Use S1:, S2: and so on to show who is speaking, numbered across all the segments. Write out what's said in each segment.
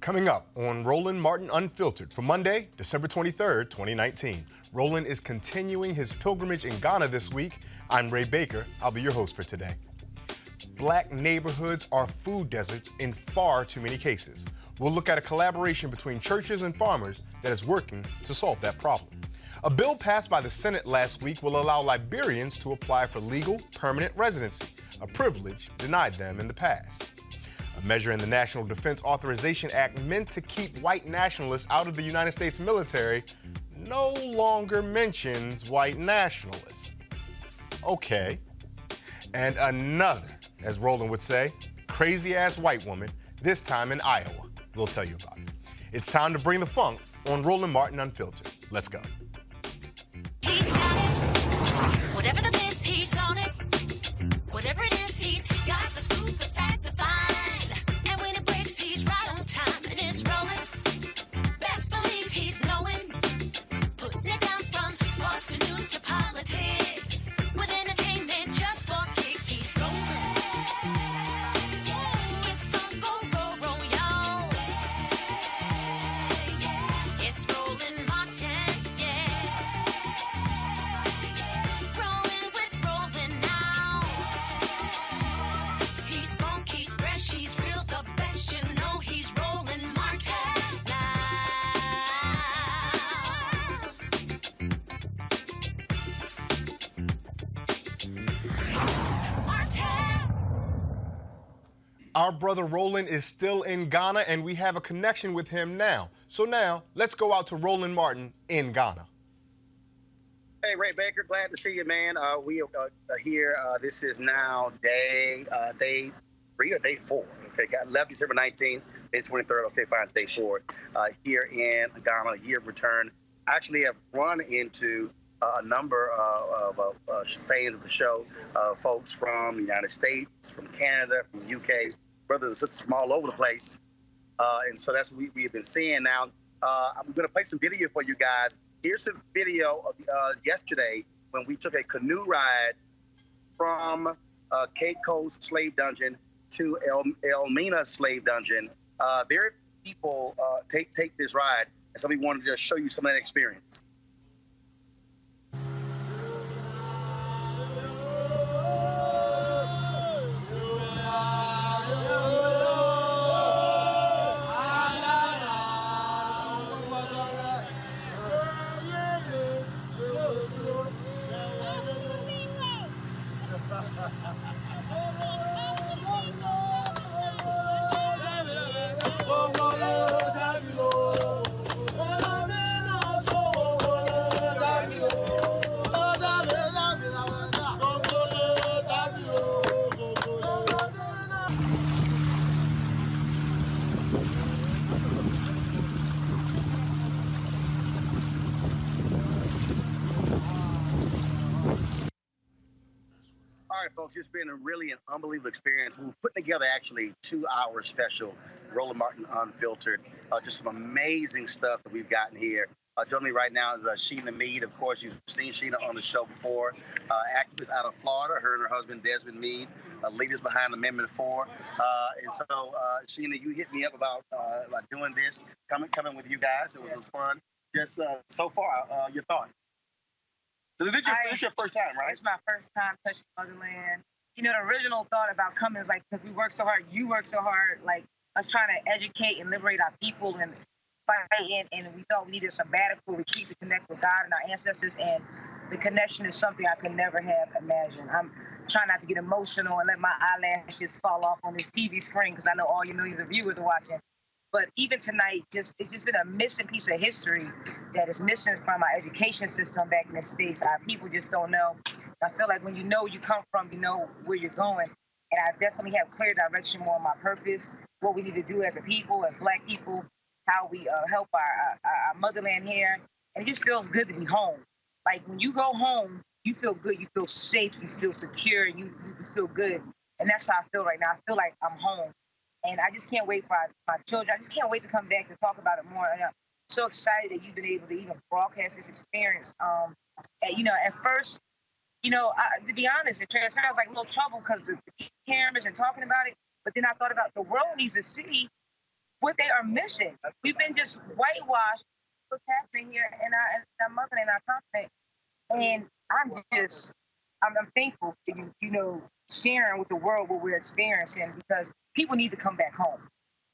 S1: Coming up on Roland Martin Unfiltered for Monday, December 23rd, 2019. Roland is continuing his pilgrimage in Ghana this week. I'm Ray Baker. I'll be your host for today. Black neighborhoods are food deserts in far too many cases. We'll look at a collaboration between churches and farmers that is working to solve that problem. A bill passed by the Senate last week will allow Liberians to apply for legal permanent residency, a privilege denied them in the past. A measure in the National Defense Authorization Act meant to keep white nationalists out of the United States military no longer mentions white nationalists. Okay. And another, as Roland would say, crazy-ass white woman, this time in Iowa. We'll tell you about it. It's time to bring the funk on Roland Martin Unfiltered. Let's go.
S2: He's got it. Whatever the biz, he's on it. Whatever it is, he's got the scoop, the fact, the find. And when it breaks, he's right on time and it's rolling. Best believe he's knowing. Putting it down from sports to news to politics. With entertainment just for kicks, he's rolling. It's on go, y'all. It's Roland Martin, yeah. Rolling with Roland now. He's funk, he's fresh, he's real, the best, you know he's Roland Martin now. Martin.
S1: Our brother Roland is still in Ghana, and we have a connection with him now. So now, let's go out to Roland Martin in Ghana.
S3: Hey, Ray Baker, glad to see you, man. We are here. This is now day 3 or day 4. Okay, got left December 19th, day 23rd. Okay, fine, it's day 4. Here in Ghana, year of return. I actually have run into a number of fans of the show, folks from the United States, from Canada, from the UK, brothers and sisters from all over the place. And so that's what we have been seeing now. I'm going to play some video for you guys. Here's some video of yesterday when we took a canoe ride from Cape Coast slave dungeon to Elmina slave dungeon. Very few people take this ride, and so we wanted to just show you some of that experience. All right, folks, it's been really an unbelievable experience. We're putting together actually 2-hour special, Roland Martin Unfiltered. Just some amazing stuff that we've gotten here. Joining me right now is Sheena Mead. Of course, you've seen Sheena on the show before. Activist out of Florida, her and her husband Desmond Mead, leaders behind Amendment 4. And so, Sheena, you hit me up about doing this, coming with you guys. It was fun. Just so far, your thoughts? This is your first time, right?
S4: It's my first time touching motherland. You know, the original thought about coming is like, because we work so hard, you work so hard, like us trying to educate and liberate our people and fight, and we thought we needed a sabbatical retreat to connect with God and our ancestors, and the connection is something I could never have imagined. I'm trying not to get emotional and let my eyelashes fall off on this TV screen because I know all your millions of viewers are watching. But even tonight, it's just been a missing piece of history that is missing from our education system back in the States. Our people just don't know. I feel like when you know where you come from, you know where you're going. And I definitely have clear direction more on my purpose, what we need to do as a people, as Black people, how we help our motherland here. And it just feels good to be home. Like when you go home, you feel good, you feel safe, you feel secure, you feel good. And that's how I feel right now. I feel like I'm home. And I just can't wait for my children. I just can't wait to come back and talk about it more. And I'm so excited that you've been able to even broadcast this experience. At first, to be honest, the transparent, I was like a little trouble because the cameras and talking about it. But then I thought about the world needs to see what they are missing. We've been just whitewashed what's happening here in our mother and our continent. And I'm thankful for you, sharing with the world what we're experiencing, because people need to come back home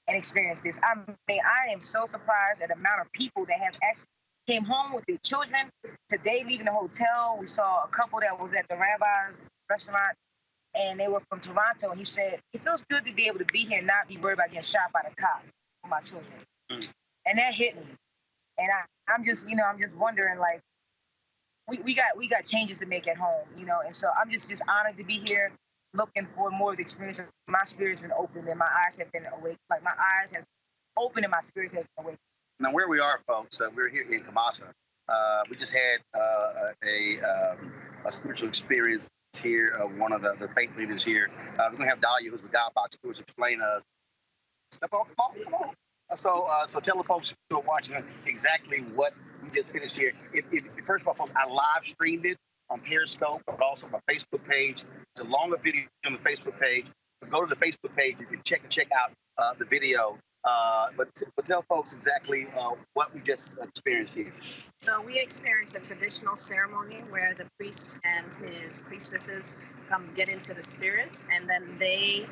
S4: and experience this. I mean, I am so surprised at the amount of people that have actually came home with their children. Today, leaving the hotel, we saw a couple that was at the Rabbi's restaurant, and they were from Toronto. And he said, it feels good to be able to be here and not be worried about getting shot by the cops for my children. And that hit me. And I'm just wondering, like, we got changes to make at home, and so I'm just honored to be here, looking for more of the experience. My spirit's been open and my eyes have been awake. Like, my eyes has opened and my spirit has been awake.
S3: Now, where we are, folks, we're here in Kamasa. We just had a spiritual experience here. One of the faith leaders here. We're gonna have Dahlia, who's with God Box, who will explain step on, come on. So tell the folks who are watching exactly what we just finished here. First of all, folks, I live streamed it on Periscope, but also on my Facebook page. It's a longer video on the Facebook page. But go to the Facebook page. You can check out the video. But tell folks exactly what we just experienced here.
S5: So we experienced a traditional ceremony where the priest and his priestesses get into the spirit, and then they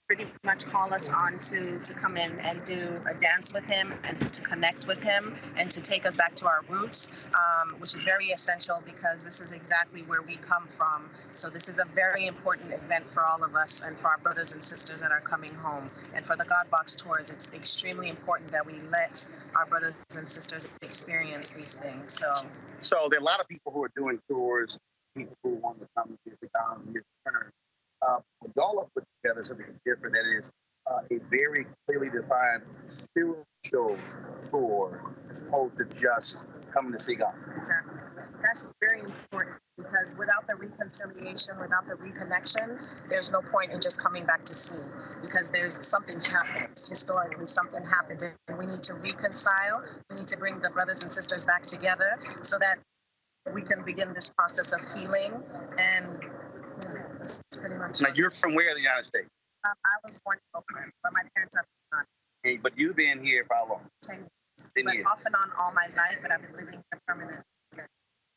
S5: pretty much call us on to come in and do a dance with him and to connect with him and to take us back to our roots, which is very essential because this is exactly where we come from. So this is a very important event for all of us and for our brothers and sisters that are coming home. And for the God Box tours, it's extremely important that we let our brothers and sisters experience these things.
S3: So there are a lot of people who are doing tours, people who want to come and visit down and return. Y'all have put together something different that is a very clearly defined spiritual tour as opposed to just coming to see God.
S5: Exactly. That's very important because without the reconciliation, without the reconnection, there's no point in just coming back to see because there's something happened historically, something happened, and we need to reconcile. We need to bring the brothers and sisters back together so that we can begin this process of healing and that's pretty much.
S3: Now, you're from where in the United States?
S5: I was born in Oakland, but my parents are from
S3: Hey, but you've been here for how long?
S5: 10 years.
S3: 10 years.
S5: Off and on all my life, but I've been living here permanently.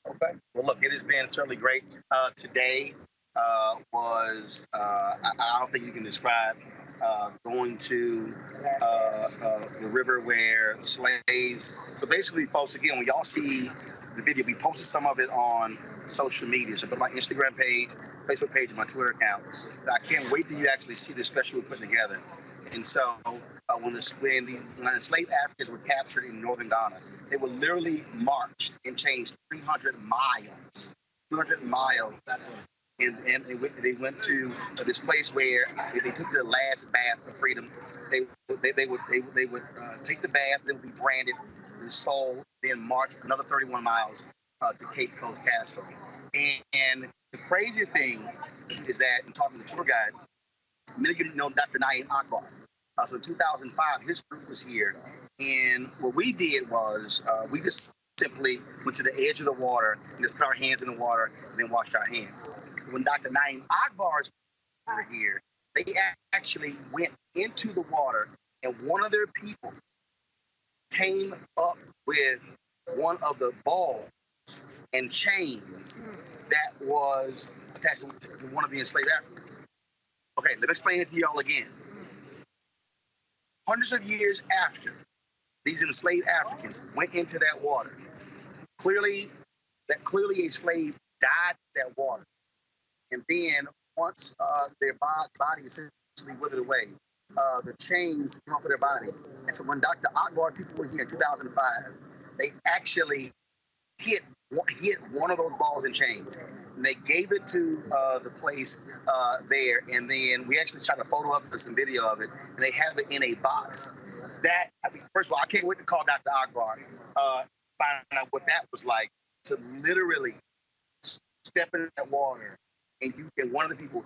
S3: Okay. Well, look, it has been certainly great. Today was, I don't think you can describe going to the river where slaves. So basically, folks, again, when y'all see the video, we posted some of it on social media. So go to my Instagram page, Facebook page, and my Twitter account. I can't wait till you actually see the special we're putting together. And so when the enslaved Africans were captured in northern Ghana, they were literally marched and changed 300 miles. 300 miles. And they went to this place where they took their last bath of freedom. They would take the bath, then be branded and sold, then march another 31 miles to Cape Coast Castle. And the crazy thing is that, in talking to the tour guide, many of you know Dr. Naeem Akbar. So in 2005, his group was here. And what we did was we just simply went to the edge of the water and just put our hands in the water and then washed our hands. When Dr. Naeem Akbar's were here, they actually went into the water, and one of their people came up with one of the balls and chains that was attached to one of the enslaved Africans. Okay, let me explain it to y'all again. Hundreds of years after these enslaved Africans went into that water, clearly a slave died in that water. And then once their body essentially withered away, the chains came off of their body. And so when Dr. Akbar's people were here in 2005, they actually hit one of those balls and chains. And they gave it to the place there. And then we actually tried to photo up some video of it. And they have it in a box. First of all, I can't wait to call Dr. Akbar, find out what that was like, to literally step in that water and one of the people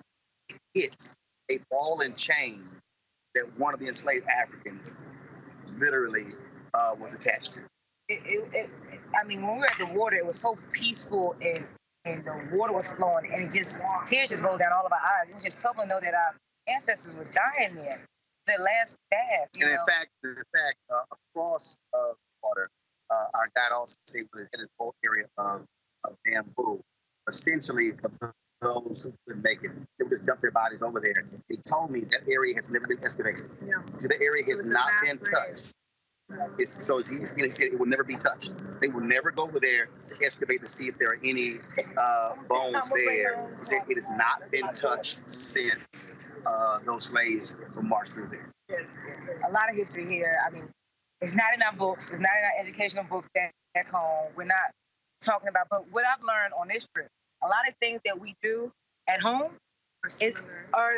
S3: hits a ball and chain that one of the enslaved Africans literally was attached to.
S4: I mean, when we were at the water, it was so peaceful and the water was flowing, and tears just rolled down all of our eyes. It was just troubling to know that our ancestors were dying there. the last bath.
S3: And in fact, across water, our guide also said in the whole area of bamboo, essentially for those who couldn't make it, they would just dump their bodies over there. They told me that area has never been excavated. Yeah. So the area has not been touched. He said it will never be touched. They will never go over there to excavate to see if there are any bones there. He said it has not been touched since those slaves were marched through there.
S4: A lot of history here. I mean, it's not in our books. It's not in our educational books back home. We're not talking about, but what I've learned on this trip, a lot of things that we do at home are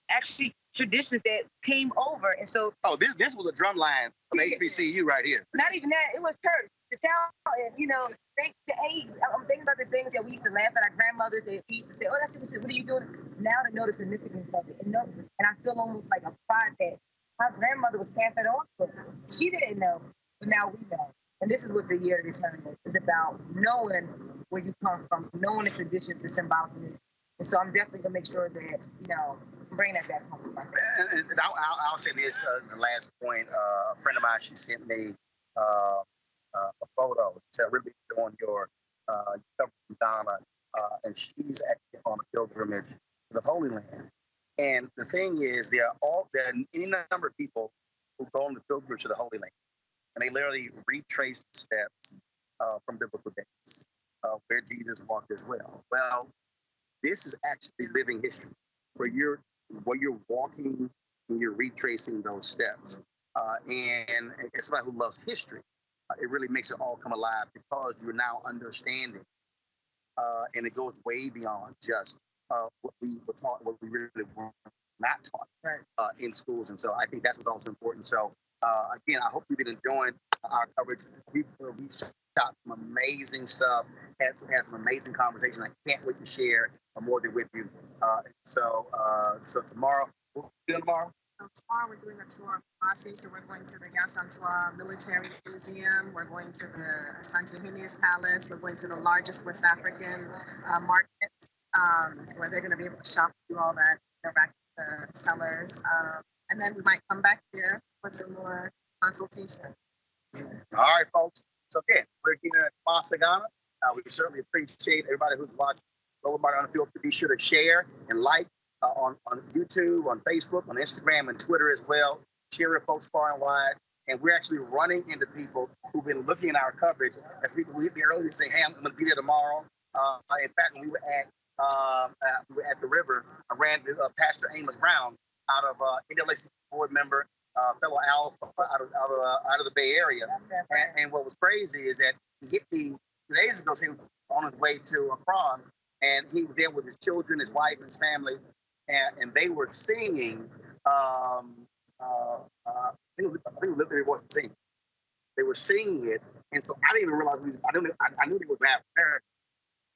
S4: actually traditions that came over. And so...
S3: Oh, this was a drum line from HBCU right here.
S4: Not even that. It was church. The shout, and, think the age. I'm thinking about the things that we used to laugh at our grandmothers that we used to say, oh, that's what are you doing? Now to know the significance of it. And I feel almost like a pride that my grandmother was passing it on to us. She didn't know, but now we know. And this is what the year of return is. It's about knowing where you come from, knowing the traditions, the symbolism. And so I'm definitely going to make sure that, bring that back home.
S3: And I'll say this, the last point. A friend of mine, she sent me a photo. It said, really on your cover from Donna. And she's actually on a pilgrimage to the Holy Land. And the thing is, there are any number of people who go on the pilgrimage to the Holy Land. And they literally retrace the steps from biblical days where Jesus walked as well. Well, this is actually living history where you're walking and you're retracing those steps. And as somebody who loves history, it really makes it all come alive because you're now understanding. And it goes way beyond just what we were taught, what we really were not taught in schools. And so I think that's what's also important. So again, I hope you've been enjoying our coverage. We've shot some amazing stuff, had some amazing conversations. I can't wait to share more of it with you. So tomorrow, what are we doing tomorrow?
S5: Tomorrow we're doing a tour of Kumasi, so we're going to the Yasantua Military Museum, we're going to the Asante Hines Palace, we're going to the largest West African market, where they're going to be able to shop and do all that, interact with the sellers, and then we might come back here for some more consultation.
S3: All right, folks. So again, we're here at Kumasi, Ghana. We certainly appreciate everybody who's watching Roland Martin on the Field. Be sure to share and like on YouTube, on Facebook, on Instagram, and Twitter as well. Share it, folks, far and wide. And we're actually running into people who've been looking at our coverage as people who hit me earlier and say, hey, I'm going to be there tomorrow. In fact, when we were at the river, I ran to Pastor Amos Brown out of NAACP board member, fellow Alpha out of the Bay Area. And what was crazy is that he hit me 2 days ago, saying on his way to Accra, and he was there with his children, his wife, and his family, and they were singing. I think it was Liberian voice singing. They were singing it, and so I didn't even realize. I knew they were bad parents.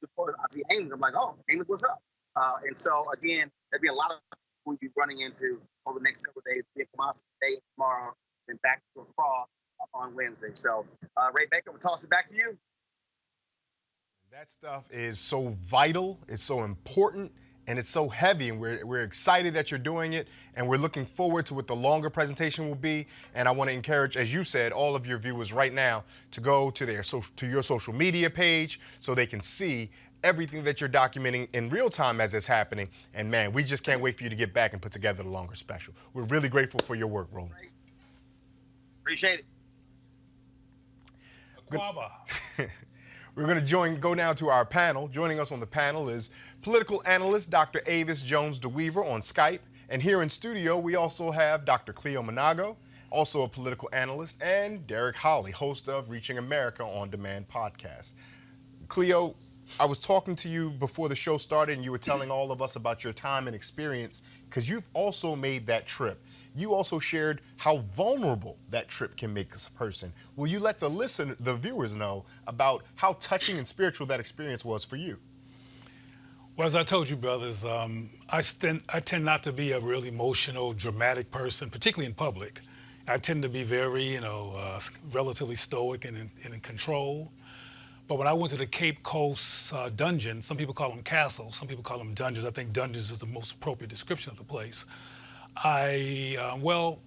S3: Before I see Amos, I'm like, oh, Amos, what's up? And so again, there'll be a lot of people we'll be running into over the next several days. We'll be at Kumasi today, tomorrow, and back to Accra on Wednesday. So, Ray Baker, we'll toss it back to you.
S1: That stuff is so vital, it's so important, and it's so heavy, and we're excited that you're doing it, and we're looking forward to what the longer presentation will be. And I want to encourage, as you said, all of your viewers right now to go to your social media page so they can see everything that you're documenting in real time as it's happening. And man, we just can't wait for you to get back and put together the longer special. We're really grateful for your work, Roland.
S3: Appreciate it.
S1: We're going to go now to our panel. Joining us on the panel is political analyst Dr. Avis Jones-DeWeaver on Skype. And here in studio, we also have Dr. Cleo Monago, also a political analyst, and Derek Holly, host of Reaching America On Demand podcast. Cleo, I was talking to you before the show started, and you were telling all of us about your time and experience, because you've also made that trip. You also shared how vulnerable that trip can make a person. Will you let the viewers know about how touching and spiritual that experience was for you?
S6: Well, as I told you, brothers, I tend not to be a really emotional, dramatic person, particularly in public. I tend to be very, relatively stoic and in control. But when I went to the Cape Coast dungeon, some people call them castles, some people call them dungeons. I think dungeons is the most appropriate description of the place. To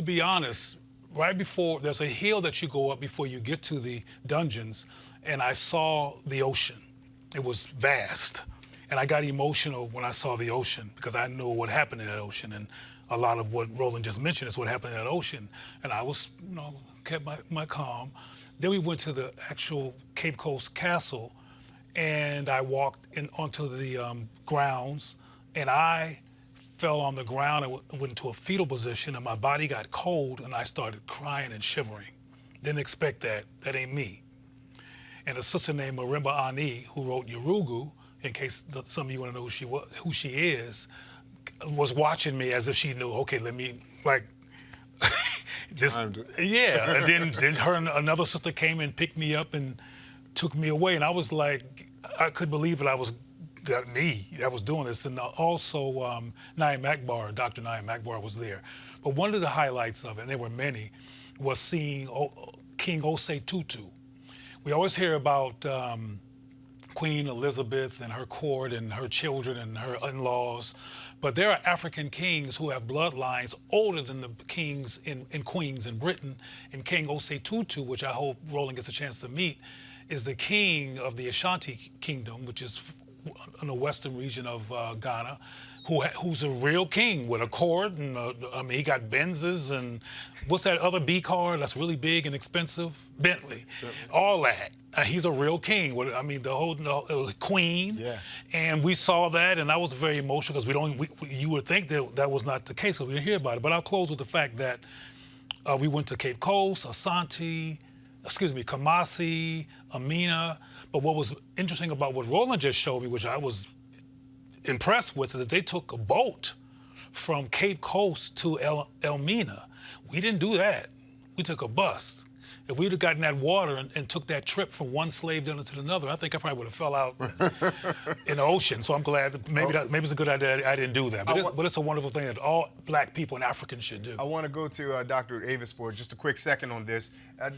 S6: be honest, right before, there's a hill that you go up before you get to the dungeons, and I saw the ocean. It was vast. And I got emotional when I saw the ocean because I knew what happened in that ocean. And a lot of what Roland just mentioned is what happened in that ocean. And I was, kept my calm. Then we went to the actual Cape Coast Castle, and I walked onto the grounds, and I fell on the ground and went into a fetal position, and my body got cold, and I started crying and shivering. Didn't expect that. That ain't me. And a sister named Marimba Ani, who wrote Yurugu, in case some of you want to know who she is, was watching me as if she knew. Okay, let me just yeah. And then her and another sister came and picked me up and took me away, and I was like, I couldn't believe it. I was doing this, and also Naim Akbar, Dr. Naim Akbar was there. But one of the highlights of it, and there were many, was seeing King Osei Tutu. We always hear about Queen Elizabeth and her court and her children and her in-laws, but there are African kings who have bloodlines older than the kings and queens in Britain. And King Osei Tutu, which I hope Roland gets a chance to meet, is the king of the Ashanti Kingdom, which is in the western region of Ghana, who's a real king with a court, and he got Benzes and what's that other B car that's really big and expensive? Bentley, all that. He's a real king. The whole queen. Yeah. And we saw that, and I was very emotional because you would think that was not the case because we didn't hear about it. But I'll close with the fact that we went to Cape Coast, Kumasi, Amina. But what was interesting about what Roland just showed me, which I was impressed with, is that they took a boat from Cape Coast to Elmina. We didn't do that. We took a bus. If we'd have gotten that water and took that trip from one slave dinner to another, I think I probably would have fell out in the ocean. So I'm glad that maybe it's a good idea I didn't do that. But it's a wonderful thing that all black people and Africans should do.
S1: I want to go to Dr. Avis for just a quick second on this.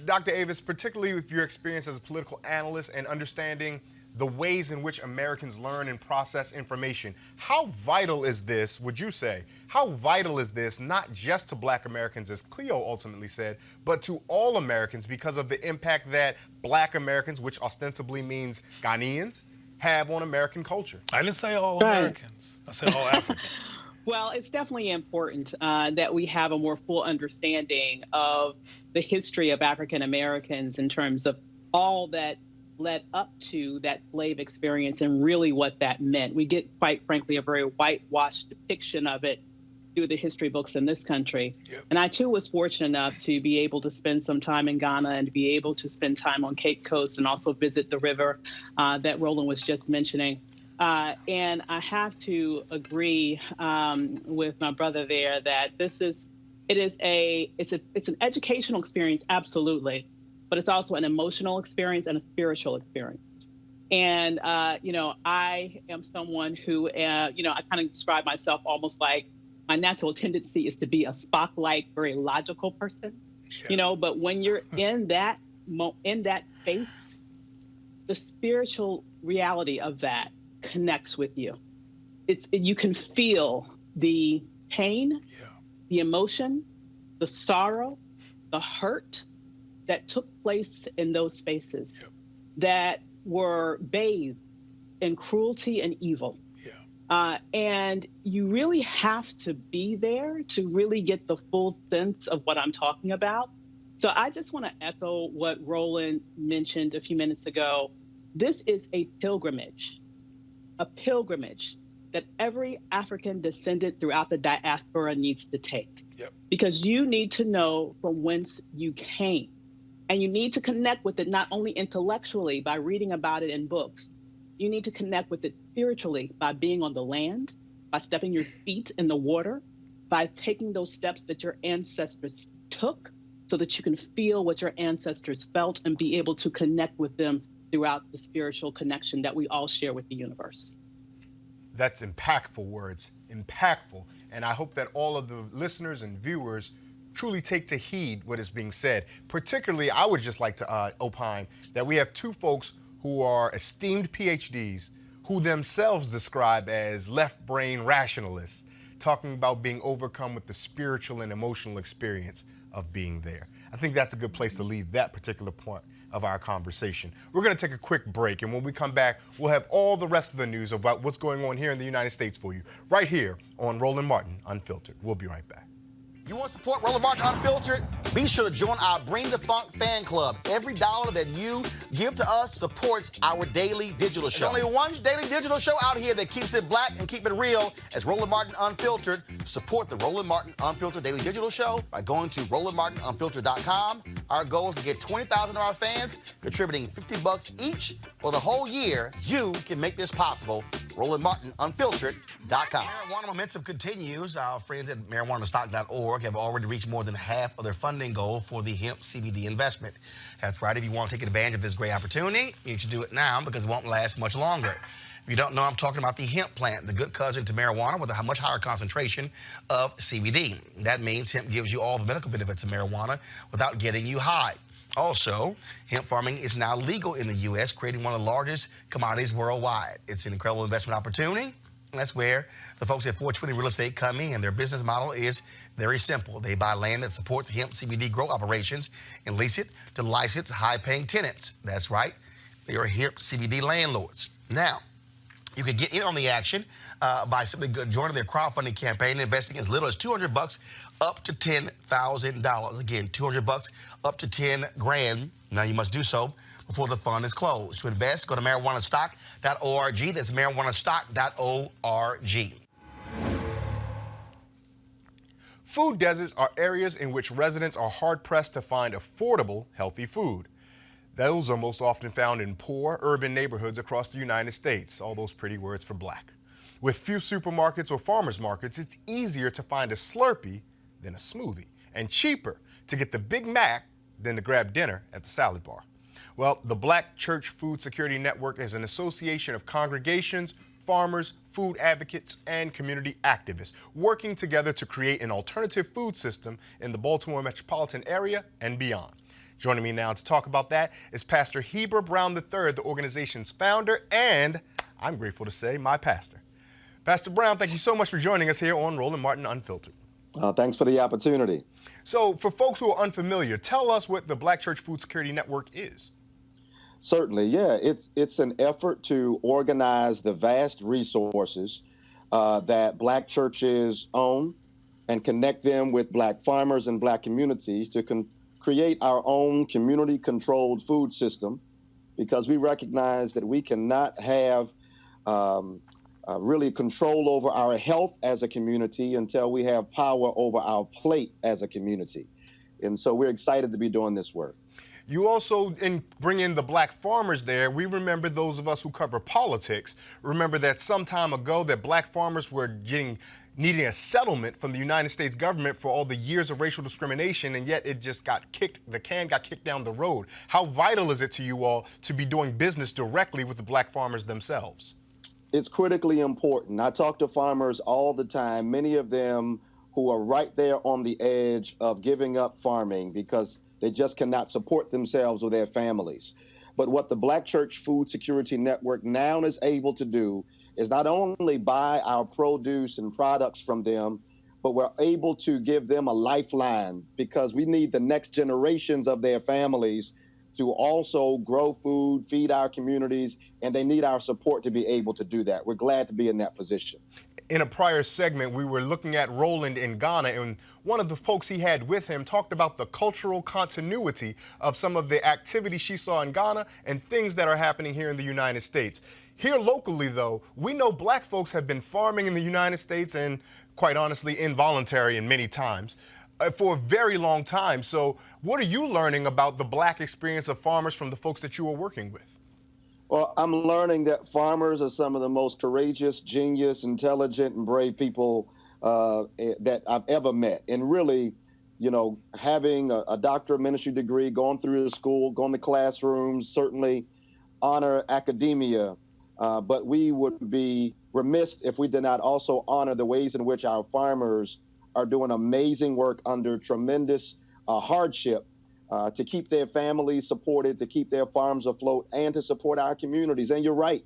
S1: Dr. Avis, particularly with your experience as a political analyst and understanding the ways in which Americans learn and process information, how vital is this, would you say? How vital is this, not just to black Americans, as Cleo ultimately said, but to all Americans because of the impact that black Americans, which ostensibly means Ghanaians, have on American culture?
S6: I didn't say all Americans. I said all Africans.
S7: Well, it's definitely important that we have a more full understanding of the history of African Americans in terms of all that led up to that slave experience and really what that meant. We get, quite frankly, a very whitewashed depiction of it through the history books in this country. Yep. And I, too, was fortunate enough to be able to spend some time in Ghana and to be able to spend time on Cape Coast and also visit the river that Roland was just mentioning. And I have to agree with my brother there that it's an educational experience, absolutely. But it's also an emotional experience and a spiritual experience. And, I am someone who, I kind of describe myself almost like my natural tendency is to be a Spock-like, very logical person, but when you're in that space, the spiritual reality of that connects with you. You can feel the pain, the emotion, the sorrow, the hurt that took place in those spaces that were bathed in cruelty and evil. And you really have to be there to really get the full sense of what I'm talking about. So I just want to echo what Roland mentioned a few minutes ago. This is a pilgrimage that every African descendant throughout the diaspora needs to take. Because you need to know from whence you came. And you need to connect with it not only intellectually by reading about it in books. You need to connect with it spiritually by being on the land, by stepping your feet in the water, by taking those steps that your ancestors took so that you can feel what your ancestors felt and be able to connect with them throughout the spiritual connection that we all share with the universe.
S1: That's impactful words, impactful. And I hope that all of the listeners and viewers truly take to heed what is being said. Particularly, I would just like to opine that we have two folks who are esteemed PhDs who themselves describe as left-brain rationalists. talking about being overcome with the spiritual and emotional experience of being there. I think that's a good place to leave that particular point of our conversation. We're going to take a quick break, and when we come back, we'll have all the rest of the news about what's going on here in the United States for you, right here on Roland Martin Unfiltered. We'll be right back.
S8: You want to support Roland Martin Unfiltered? Be sure to join our Bring the Funk fan club. Every dollar that you give to us supports our daily digital show. There's only one daily digital show out here that keeps it black and keep it real as Roland Martin Unfiltered. Support the Roland Martin Unfiltered daily digital show by going to RolandMartinUnfiltered.com. Our goal is to get 20,000 of our fans contributing $50 each for the whole year. You can make this possible. RolandMartinUnfiltered.com. Marijuana momentum continues. Our friends at marijuanastock.org have already reached more than half of their funding goal for the hemp CBD investment. That's right. If you want to take advantage of this great opportunity, you need to do it now because it won't last much longer. If you don't know, I'm talking about the hemp plant, the good cousin to marijuana with a much higher concentration of CBD. That means hemp gives you all the medical benefits of marijuana without getting you high. Also, hemp farming is now legal in the U.S., creating one of the largest commodities worldwide. It's an incredible investment opportunity. And that's where the folks at 420 Real Estate come in. Their business model is very simple. They buy land that supports hemp CBD grow operations and lease it to licensed high-paying tenants. That's right. They are hemp CBD landlords. Now, you can get in on the action by simply joining their crowdfunding campaign and investing as little as $200 up to $10,000. Again, $200 up to 10 grand. Now you must do so before the fund is closed. To invest, go to marijuanastock.org. That's marijuanastock.org.
S1: Food deserts are areas in which residents are hard-pressed to find affordable, healthy food. Those are most often found in poor, urban neighborhoods across the United States, all those pretty words for black. With few supermarkets or farmers markets, it's easier to find a Slurpee than a smoothie, and cheaper to get the Big Mac than to grab dinner at the salad bar. Well, the Black Church Food Security Network is an association of congregations, farmers, food advocates, and community activists working together to create an alternative food system in the Baltimore metropolitan area and beyond. Joining me now to talk about that is Pastor Heber Brown III, the organization's founder, and I'm grateful to say my pastor. Pastor Brown, thank you so much for joining us here on Roland Martin Unfiltered.
S9: Thanks for the opportunity.
S1: So for folks who are unfamiliar, tell us what the Black Church Food Security Network is.
S9: Certainly, yeah. It's an effort to organize the vast resources that Black churches own and connect them with Black farmers and Black communities to create our own community-controlled food system, because we recognize that we cannot have really control over our health as a community until we have power over our plate as a community. And so we're excited to be doing this work.
S1: You also bring in the black farmers there. We remember, those of us who cover politics, remember that some time ago that black farmers were needing a settlement from the United States government for all the years of racial discrimination, and yet it just the can got kicked down the road. How vital is it to you all to be doing business directly with the black farmers themselves?
S9: It's critically important. I talk to farmers all the time, many of them who are right there on the edge of giving up farming because they just cannot support themselves or their families. But what the Black Church Food Security Network now is able to do is not only buy our produce and products from them, but we're able to give them a lifeline, because we need the next generations of their families to also grow food, feed our communities, and they need our support to be able to do that. We're glad to be in that position.
S1: In a prior segment, we were looking at Roland in Ghana, and one of the folks he had with him talked about the cultural continuity of some of the activities she saw in Ghana and things that are happening here in the United States. Here locally, though, we know black folks have been farming in the United States, and quite honestly, involuntary in many times, for a very long time. So what are you learning about the black experience of farmers from the folks that you are working with?
S9: Well, I'm learning that farmers are some of the most courageous, genius, intelligent, and brave people that I've ever met. And really, you know, having a doctor of ministry degree, going through the school, going to classrooms, certainly honor academia, but we would be remiss if we did not also honor the ways in which our farmers are doing amazing work under tremendous hardship to keep their families supported, to keep their farms afloat, and to support our communities. And you're right,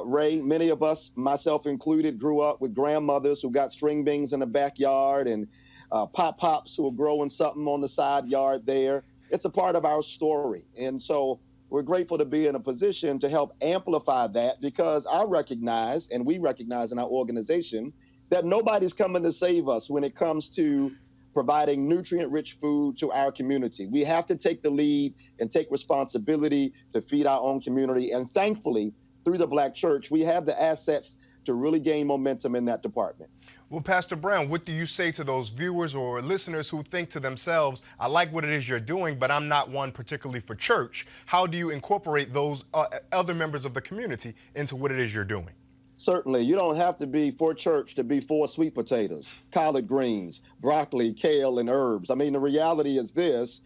S9: Ray, many of us, myself included, grew up with grandmothers who got string beans in the backyard and pop-pops who were growing something on the side yard there. It's a part of our story. And so we're grateful to be in a position to help amplify that, because I recognize, and we recognize in our organization, that nobody's coming to save us when it comes to providing nutrient-rich food to our community. We have to take the lead and take responsibility to feed our own community. And thankfully, through the Black Church, we have the assets to really gain momentum in that department.
S1: Well, Pastor Brown, what do you say to those viewers or listeners who think to themselves, I like what it is you're doing, but I'm not one particularly for church? How do you incorporate those other members of the community into what it is you're doing?
S9: Certainly, you don't have to be for church to be for sweet potatoes, collard greens, broccoli, kale, and herbs. I mean, the reality is this,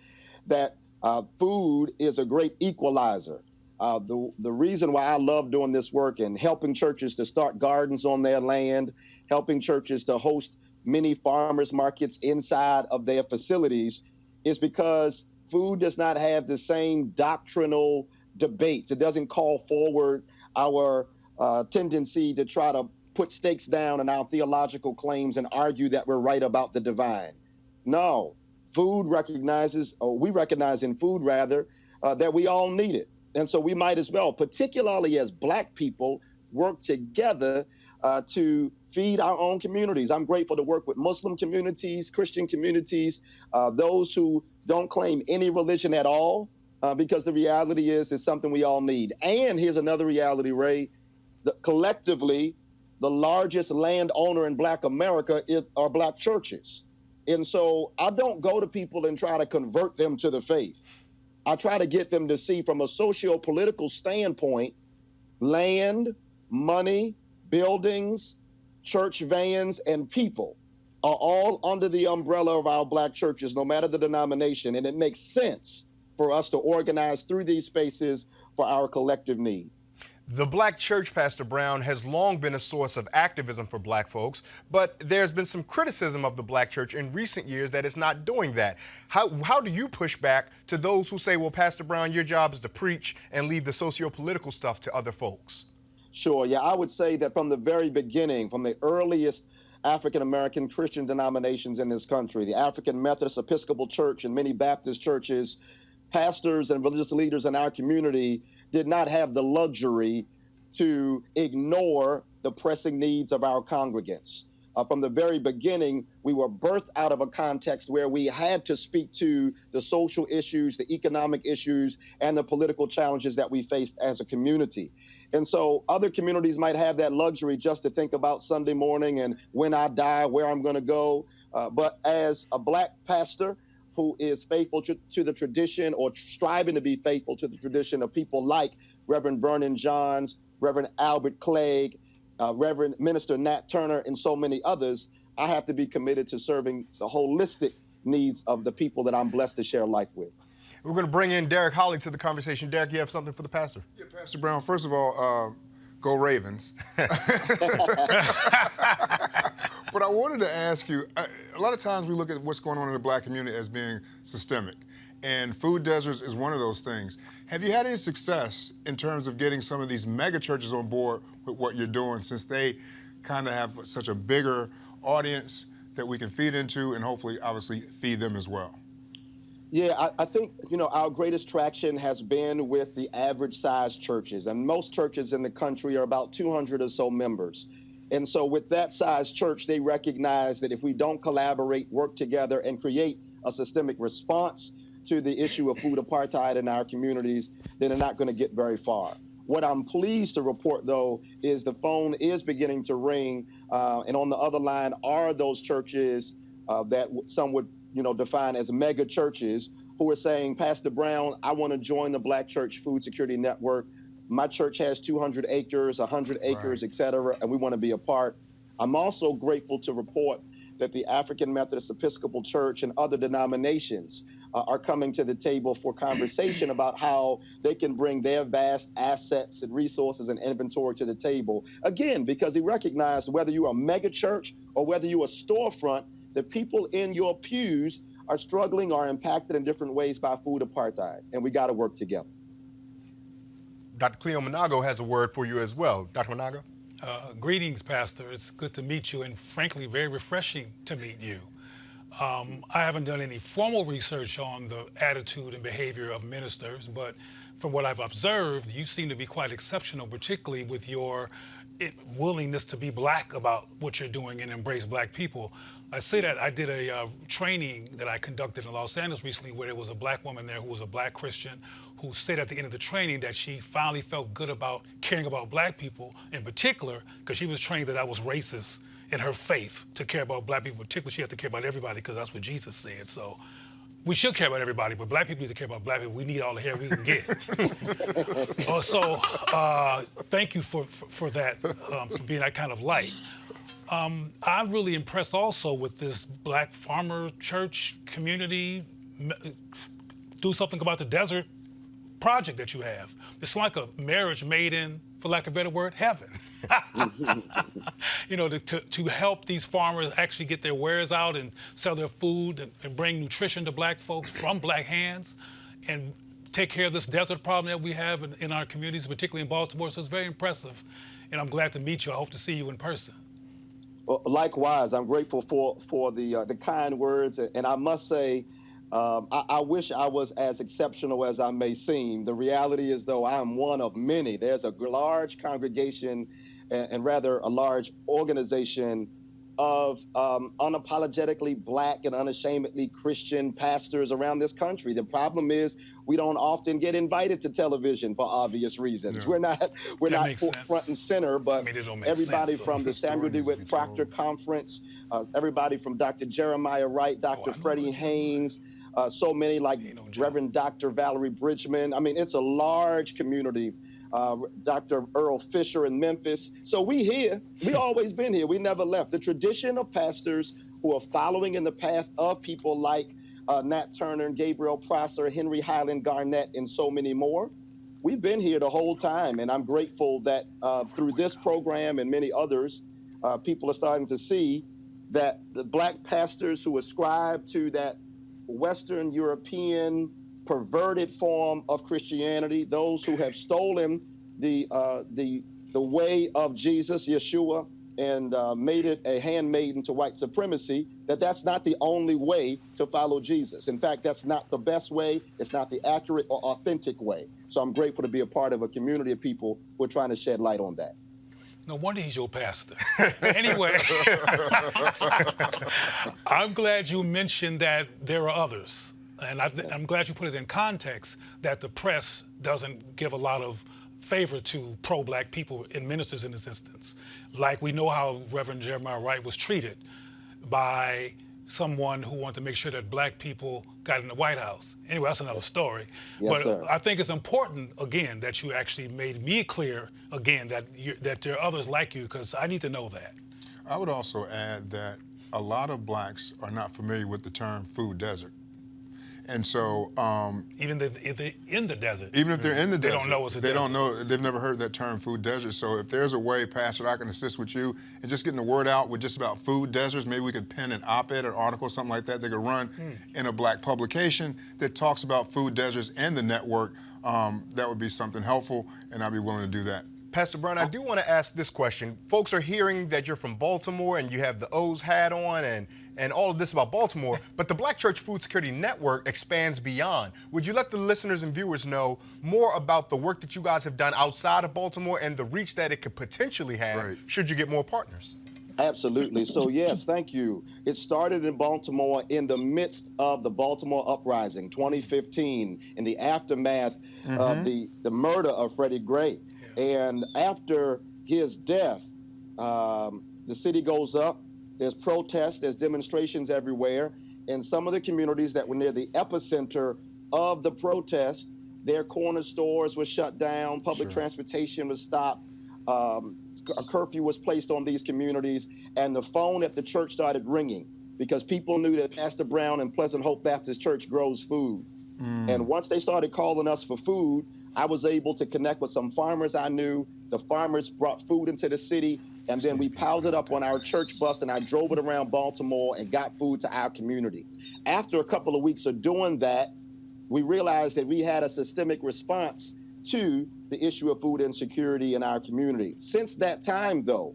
S9: that food is a great equalizer. The reason why I love doing this work and helping churches to start gardens on their land, helping churches to host many farmers markets inside of their facilities, is because food does not have the same doctrinal debates. It doesn't call forward our tendency to try to put stakes down in our theological claims and argue that we're right about the divine. No, food recognizes, or we recognize in food rather, that we all need it. And so we might as well, particularly as Black people, work together to feed our own communities. I'm grateful to work with Muslim communities, Christian communities, those who don't claim any religion at all, because the reality is it's something we all need. And here's another reality, Ray. Collectively, the largest landowner in Black America are Black churches. And so I don't go to people and try to convert them to the faith. I try to get them to see from a socio-political standpoint, land, money, buildings, church vans, and people are all under the umbrella of our Black churches, no matter the denomination. And it makes sense for us to organize through these spaces for our collective need.
S1: The Black church, Pastor Brown, has long been a source of activism for Black folks, but there's been some criticism of the Black church in recent years that it's not doing that. How do you push back to those who say, well, Pastor Brown, your job is to preach and leave the socio-political stuff to other folks?
S9: Sure, yeah, I would say that from the very beginning, from the earliest African-American Christian denominations in this country, the African Methodist Episcopal Church and many Baptist churches, pastors and religious leaders in our community did not have the luxury to ignore the pressing needs of our congregants. From the very beginning, we were birthed out of a context where we had to speak to the social issues, the economic issues, and the political challenges that we faced as a community. And so other communities might have that luxury just to think about Sunday morning and when I die, where I'm going to go. But as a Black pastor who is faithful to the tradition, or striving to be faithful to the tradition of people like Reverend Vernon Johns, Reverend Albert Clegg, Reverend Minister Nat Turner, and so many others, I have to be committed to serving the holistic needs of the people that I'm blessed to share life with.
S1: We're going to bring in Derek Holly to the conversation. Derek, you have something for the pastor?
S10: Yeah, Pastor Brown, first of all, go Ravens. But I wanted to ask you, a lot of times we look at what's going on in the Black community as being systemic, and food deserts is one of those things. Have you had any success in terms of getting some of these mega churches on board with what you're doing, since they kind of have such a bigger audience that we can feed into and hopefully, obviously, feed them as well?
S9: Yeah, I think, our greatest traction has been with the average size churches, and most churches in the country are about 200 or so members. And so with that size church, they recognize that if we don't collaborate, work together, and create a systemic response to the issue of food apartheid in our communities, then they're not going to get very far. What I'm pleased to report, though, is the phone is beginning to ring, and on the other line are those churches that some would define as mega churches, who are saying, Pastor Brown, I want to join the Black Church Food Security Network. My church has 200 acres, 100 acres, et cetera, and we want to be a part. I'm also grateful to report that the African Methodist Episcopal Church and other denominations are coming to the table for conversation about how they can bring their vast assets and resources and inventory to the table. Again, because they recognize whether you're a mega church or whether you're a storefront, the people in your pews are struggling or impacted in different ways by food apartheid, and we got to work together.
S1: Dr. Cleo Monago has a word for you as well. Dr. Monago?
S6: Greetings, Pastor. It's good to meet you, and frankly, very refreshing to meet you. I haven't done any formal research on the attitude and behavior of ministers, but from what I've observed, you seem to be quite exceptional, particularly with your willingness to be black about what you're doing and embrace black people. I say that I did a training that I conducted in Los Angeles recently where there was a black woman there who was a black Christian who said at the end of the training that she finally felt good about caring about black people in particular, because she was trained that I was racist in her faith to care about black people. Particularly, she has to care about everybody because that's what Jesus said. So we should care about everybody, but black people need to care about black people. We need all the hair we can get. Thank you for that, for being that kind of light. I'm really impressed also with this black farmer church community. Do something about the desert project that you have. It's like a marriage made in, for lack of a better word, heaven. You know, to help these farmers actually get their wares out and sell their food and bring nutrition to black folks from black hands and take care of this desert problem that we have in our communities, particularly in Baltimore. So it's very impressive, and I'm glad to meet you. I hope to see you in person.
S9: Well, likewise, I'm grateful for the kind words, and I must say, I wish I was as exceptional as I may seem. The reality is, though, I am one of many. There's a large congregation and rather a large organization of unapologetically black and unashamedly Christian pastors around this country. The problem is we don't often get invited to television for obvious reasons.
S6: Yeah.
S9: We're not front and center, but everybody from the Samuel DeWitt Proctor Conference, everybody from Dr. Jeremiah Wright, Dr. Freddie Haynes, so many like Reverend Dr. Valerie Bridgman. I mean, it's a large community. Dr. Earl Fisher in Memphis. So we always been here. We never left. The tradition of pastors who are following in the path of people like Nat Turner and Gabriel Prosser, Henry Highland Garnett, and so many more. We've been here the whole time, and I'm grateful that through this program and many others, people are starting to see that the black pastors who ascribe to that Western European perverted form of Christianity, those who have stolen the way of Jesus, Yeshua, and made it a handmaiden to white supremacy, that's not the only way to follow Jesus. In fact, that's not the best way. It's not the accurate or authentic way. So I'm grateful to be a part of a community of people who are trying to shed light on that.
S6: No wonder he's your pastor. Anyway, I'm glad you mentioned that there are others. And I'm glad you put it in context that the press doesn't give a lot of favor to pro-black people and ministers in this instance. Like we know how Reverend Jeremiah Wright was treated by someone who wanted to make sure that black people got in the White House. Anyway, that's another story.
S9: Yes,
S6: but
S9: sir.
S6: I think it's important, again, that you actually made me clear, again, that there are others like you, because I need to know that.
S10: I would also add that a lot of blacks are not familiar with the term food desert. And so,
S6: even if they're in the desert.
S10: Even if they're in the desert.
S6: They don't know it's a desert.
S10: They don't know, they've never heard that term food desert. So if there's a way, Pastor, I can assist with you in just getting the word out with just about food deserts, maybe we could pen an op-ed or article, something like that, they could run in a black publication that talks about food deserts and the network. That would be something helpful, and I'd be willing to do that.
S1: Pastor Brown, I do want to ask this question. Folks are hearing that you're from Baltimore and you have the O's hat on and all of this about Baltimore, but the Black Church Food Security Network expands beyond. Would you let the listeners and viewers know more about the work that you guys have done outside of Baltimore and the reach that it could potentially have should you get more partners?
S9: Absolutely. So yes, thank you. It started in Baltimore in the midst of the Baltimore uprising, 2015, in the aftermath of the murder of Freddie Gray. And after his death, the city goes up, there's protests, there's demonstrations everywhere. In some of the communities that were near the epicenter of the protest, their corner stores were shut down, public transportation was stopped, a curfew was placed on these communities, and the phone at the church started ringing because people knew that Pastor Brown and Pleasant Hope Baptist Church grows food. And once they started calling us for food, I was able to connect with some farmers I knew. The farmers brought food into the city, and then we piled it up on our church bus, and I drove it around Baltimore and got food to our community. After a couple of weeks of doing that, we realized that we had a systemic response to the issue of food insecurity in our community. Since that time, though,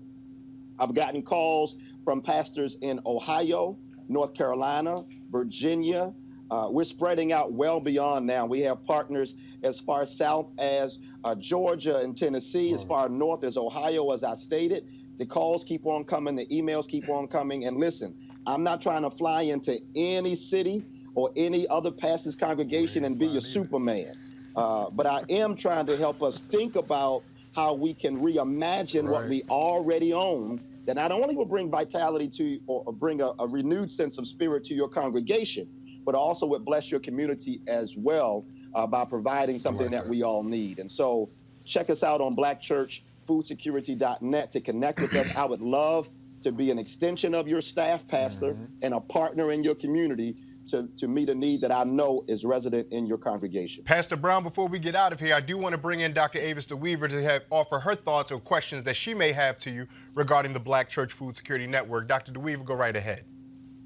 S9: I've gotten calls from pastors in Ohio, North Carolina, Virginia. We're spreading out well beyond now. We have partners as far south as Georgia and Tennessee, as far north as Ohio, as I stated. The calls keep on coming, the emails keep on coming. And listen, I'm not trying to fly into any city or any other pastor's congregation and be a Superman. But I am trying to help us think about how we can reimagine what we already own, that not only will bring vitality to or bring a renewed sense of spirit to your congregation, but also would bless your community as well by providing something that we all need. And so check us out on blackchurchfoodsecurity.net to connect with us. I would love to be an extension of your staff, Pastor, and a partner in your community to meet a need that I know is resident in your congregation.
S1: Pastor Brown, before we get out of here, I do want to bring in Dr. Avis DeWeaver to offer her thoughts or questions that she may have to you regarding the Black Church Food Security Network. Dr. DeWeaver, go right ahead.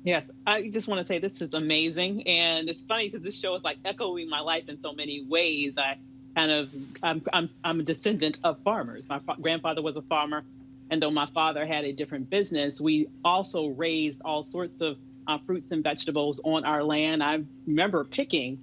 S7: Yes, I just want to say this is amazing. And it's funny because this show is like echoing my life in so many ways. I'm a descendant of farmers. My grandfather was a farmer. And though my father had a different business, we also raised all sorts of fruits and vegetables on our land. I remember picking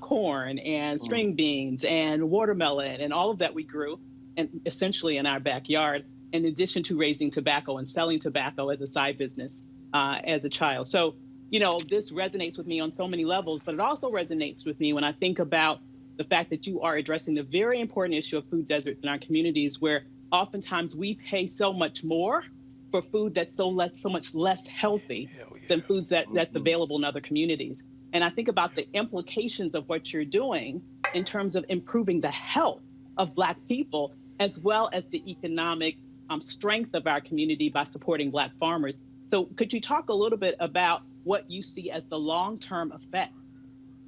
S7: corn and string beans and watermelon and all of that we grew, and essentially in our backyard, in addition to raising tobacco and selling tobacco as a side business as a child. So, you know, this resonates with me on so many levels, but it also resonates with me when I think about the fact that you are addressing the very important issue of food deserts in our communities, where oftentimes we pay so much more for food that's so much less healthy than foods that's available in other communities. And I think about the implications of what you're doing in terms of improving the health of Black people, as well as the economic strength of our community by supporting Black farmers. So could you talk a little bit about what you see as the long-term effect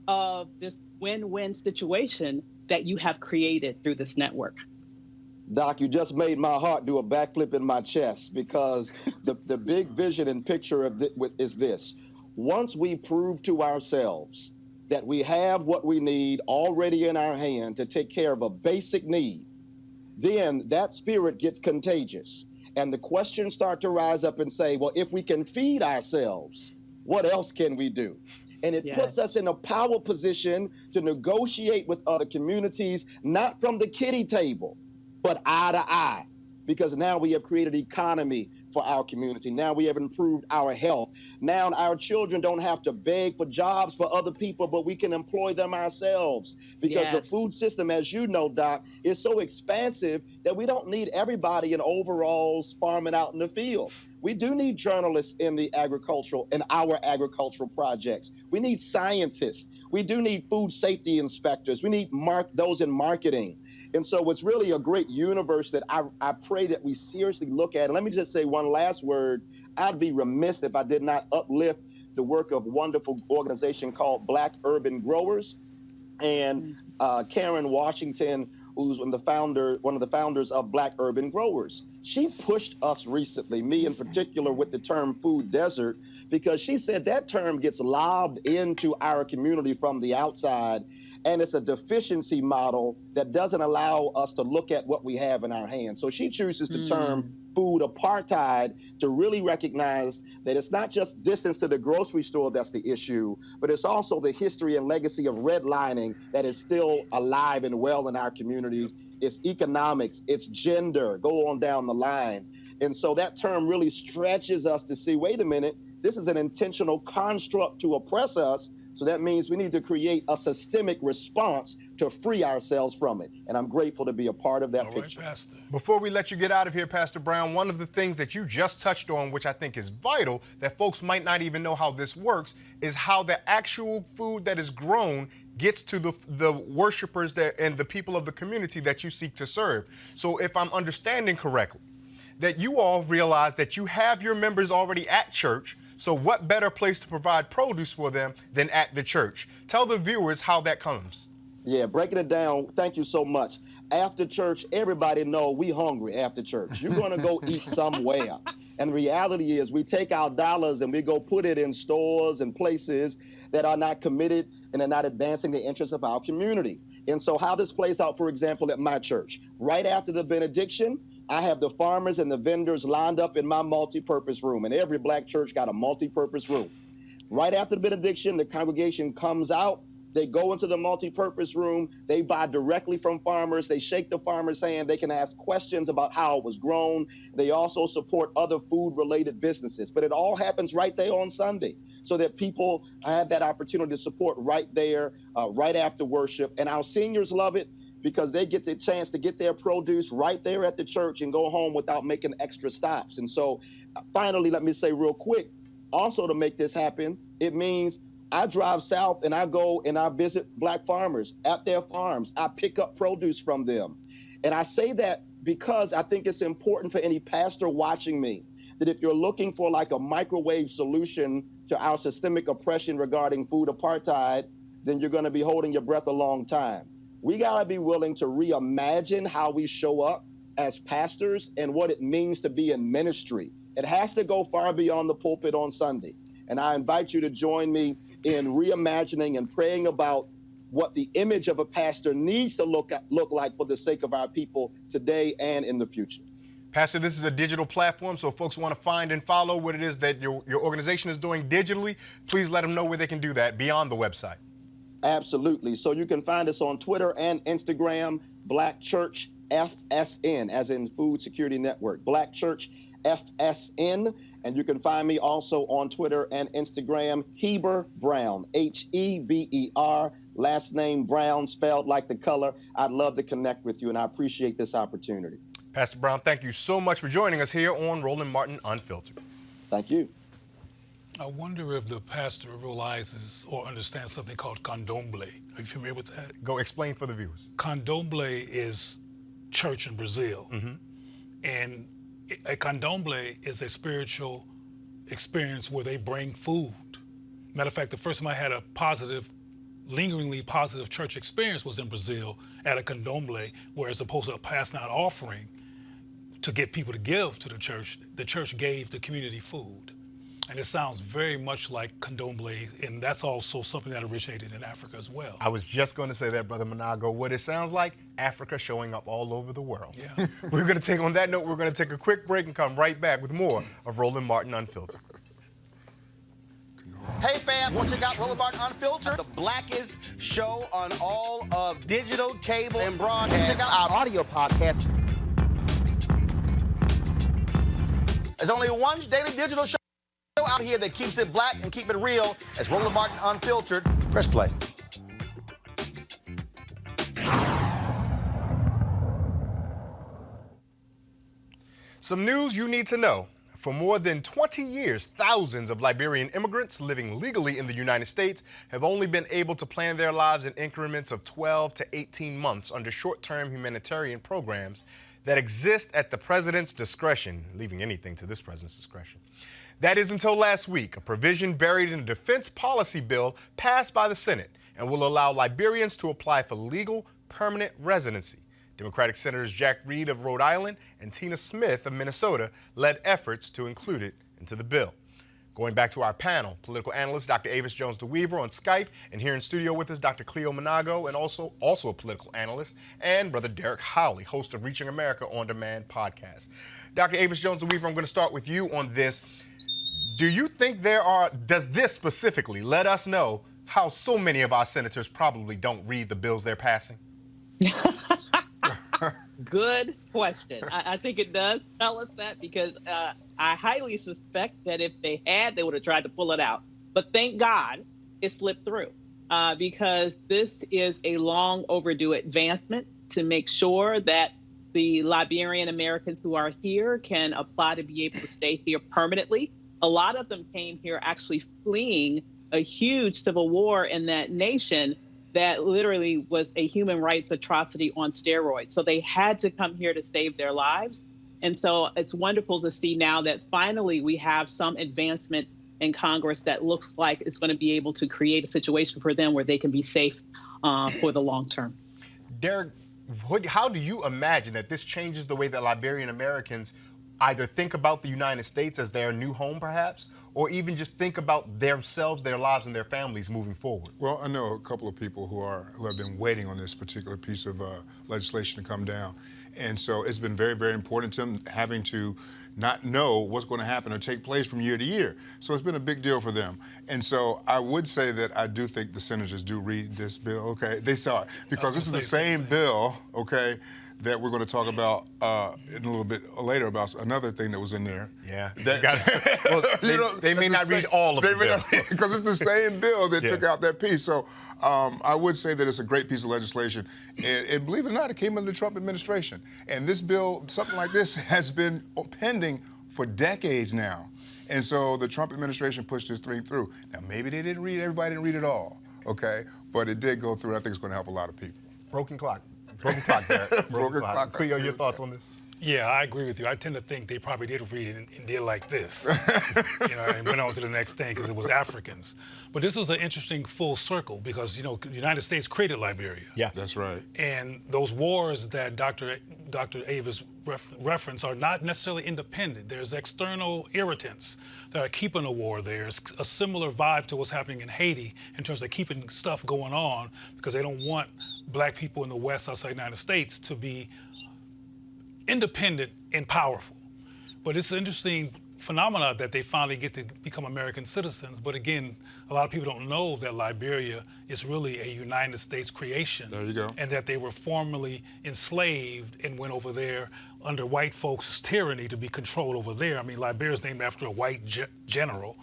S7: of this win-win situation that you have created through this network?
S9: Doc, you just made my heart do a backflip in my chest, because the big vision and picture of is this. Once we prove to ourselves that we have what we need already in our hand to take care of a basic need, then that spirit gets contagious. And the questions start to rise up and say, well, if we can feed ourselves, what else can we do? And it puts us in a power position to negotiate with other communities, not from the kiddie table, but eye to eye, because now we have created economy for our community. Now we have improved our health. Now our children don't have to beg for jobs for other people, but we can employ them ourselves, because the food system, as you know, Doc, is so expansive that we don't need everybody in overalls farming out in the field. We do need journalists in our agricultural projects. We need scientists. We do need food safety inspectors. We need those in marketing. And so it's really a great universe that I pray that we seriously look at. And let me just say one last word. I'd be remiss if I did not uplift the work of a wonderful organization called Black Urban Growers. And Karen Washington, who's one of the founders of Black Urban Growers. She pushed us recently, me in particular, with the term food desert, because she said that term gets lobbed into our community from the outside. And it's a deficiency model that doesn't allow us to look at what we have in our hands. So she chooses the term food apartheid to really recognize that it's not just distance to the grocery store that's the issue, but it's also the history and legacy of redlining that is still alive and well in our communities. It's economics, it's gender, go on down the line. And so that term really stretches us to see, wait a minute, this is an intentional construct to oppress us. So that means we need to create a systemic response to free ourselves from it. And I'm grateful to be a part of that picture.
S6: Pastor.
S1: Before we let you get out of here, Pastor Brown, one of the things that you just touched on, which I think is vital, that folks might not even know how this works, is how the actual food that is grown gets to the worshipers and the people of the community that you seek to serve. So if I'm understanding correctly, that you all realize that you have your members already at church, so what better place to provide produce for them than at the church? Tell the viewers how that comes.
S9: Yeah, breaking it down, thank you so much. After church, everybody know we hungry after church. You're gonna go eat somewhere. And the reality is we take our dollars and we go put it in stores and places that are not committed and are not advancing the interests of our community. And so how this plays out, for example, at my church, right after the benediction, I have the farmers and the vendors lined up in my multi-purpose room, and every black church got a multi-purpose room. Right after the benediction, the congregation comes out, they go into the multi-purpose room, they buy directly from farmers, they shake the farmer's hand, they can ask questions about how it was grown. They also support other food-related businesses, but it all happens right there on Sunday, so that people have that opportunity to support right there, right after worship. And our seniors love it because they get the chance to get their produce right there at the church and go home without making extra stops. And so finally, let me say real quick, also to make this happen, it means I drive south and I go and I visit black farmers at their farms. I pick up produce from them. And I say that because I think it's important for any pastor watching me, that if you're looking for like a microwave solution to our systemic oppression regarding food apartheid, then you're going to be holding your breath a long time. We got to be willing to reimagine how we show up as pastors and what it means to be in ministry. It has to go far beyond the pulpit on Sunday. And I invite you to join me in reimagining and praying about what the image of a pastor needs to look like for the sake of our people today and in the future.
S1: Pastor, this is a digital platform, so if folks want to find and follow what it is that your organization is doing digitally, please let them know where they can do that beyond the website.
S9: Absolutely. So you can find us on Twitter and Instagram, Black Church FSN, as in Food Security Network, Black Church FSN. And you can find me also on Twitter and Instagram, Heber Brown, Heber, last name Brown, spelled like the color. I'd love to connect with you, and I appreciate this opportunity.
S1: Pastor Brown, thank you so much for joining us here on Roland Martin Unfiltered.
S9: Thank you.
S6: I wonder if the pastor realizes or understands something called candomblé. Are you familiar with that?
S1: Go explain for the viewers.
S6: Candomblé is church in Brazil. And a candomblé is a spiritual experience where they bring food. Matter of fact, the first time I had a lingeringly positive church experience was in Brazil at a candomblé, where as opposed to passing out offering to get people to give to the church gave the community food. And it sounds very much like candomblé, and that's also something that originated in Africa as well.
S1: I was just going to say that, Brother Manago. What it sounds like, Africa showing up all over the world.
S6: Yeah.
S1: We're going to take, on that note, we're going to take a quick break and come right back with more of Roland Martin Unfiltered.
S8: Hey fam, want to check out Roland Martin Unfiltered, the blackest show on all of digital, cable, and broadcast. Check out our audio podcast. There's only one daily digital show out here that keeps it black and keep it real. As Roland Martin Unfiltered. Press play.
S1: Some news you need to know. For more than 20 years, thousands of Liberian immigrants living legally in the United States have only been able to plan their lives in increments of 12 to 18 months under short-term humanitarian programs that exist at the president's discretion, leaving anything to this president's discretion. That is until last week, a provision buried in a defense policy bill passed by the Senate and will allow Liberians to apply for legal permanent residency. Democratic Senators Jack Reed of Rhode Island and Tina Smith of Minnesota led efforts to include it into the bill. Going back to our panel, political analyst Dr. Avis Jones-DeWeaver on Skype, and here in studio with us, Dr. Cleo Manago, and also a political analyst, and Brother Derek Howley, host of Reaching America On Demand podcast. Dr. Avis Jones-DeWeaver, I'm going to start with you on this. Do you think does this specifically let us know how so many of our senators probably don't read the bills they're passing?
S7: Good question. I think it does tell us that, because I highly suspect that if they had, they would have tried to pull it out. But thank God it slipped through, because this is a long overdue advancement to make sure that the Liberian Americans who are here can apply to be able to stay here permanently. A lot of them came here actually fleeing a huge civil war in that nation that literally was a human rights atrocity on steroids. So they had to come here to save their lives. And so it's wonderful to see now that finally we have some advancement in Congress that looks like it's going to be able to create a situation for them where they can be safe for the long term.
S1: Derek, how do you imagine that this changes the way that Liberian Americans either think about the United States as their new home, perhaps, or even just think about themselves, their lives, and their families moving forward?
S10: Well, I know a couple of people who have been waiting on this particular piece of legislation to come down. And so it's been very, very important to them having to not know what's going to happen or take place from year to year. So it's been a big deal for them. And so I would say that I do think the senators do read this bill, okay? They saw it, because this is the same bill, okay, that we're going to talk about in a little bit later about another thing that was in there.
S1: Yeah.
S10: Well,
S1: they may not read all of the bill.
S10: Because it's the same bill that took out that piece. So I would say that it's a great piece of legislation. And believe it or not, it came under the Trump administration. And this bill, something like this, has been pending for decades now. And so the Trump administration pushed this thing through. Now, maybe everybody didn't read it all, okay? But it did go through, and I think it's going to help a lot of people.
S1: Broken clock, Derek. Broken clock. Cleo, your thoughts on this?
S6: Yeah, I agree with you. I tend to think they probably did read it and did like this, and went on to the next thing because it was Africans. But this is an interesting full circle because, the United States created Liberia.
S1: Yes.
S10: That's right.
S6: And those wars that Dr. Avis referenced are not necessarily independent. There's external irritants that are keeping the war there. It's a similar vibe to what's happening in Haiti in terms of keeping stuff going on because they don't want black people in the West outside the United States to be independent and powerful. But it's an interesting phenomena that they finally get to become American citizens. But again, a lot of people don't know that Liberia is really a United States creation.
S10: There you go.
S6: And that they were formerly enslaved and went over there under white folks' tyranny to be controlled over there. I mean, Liberia is named after a white general.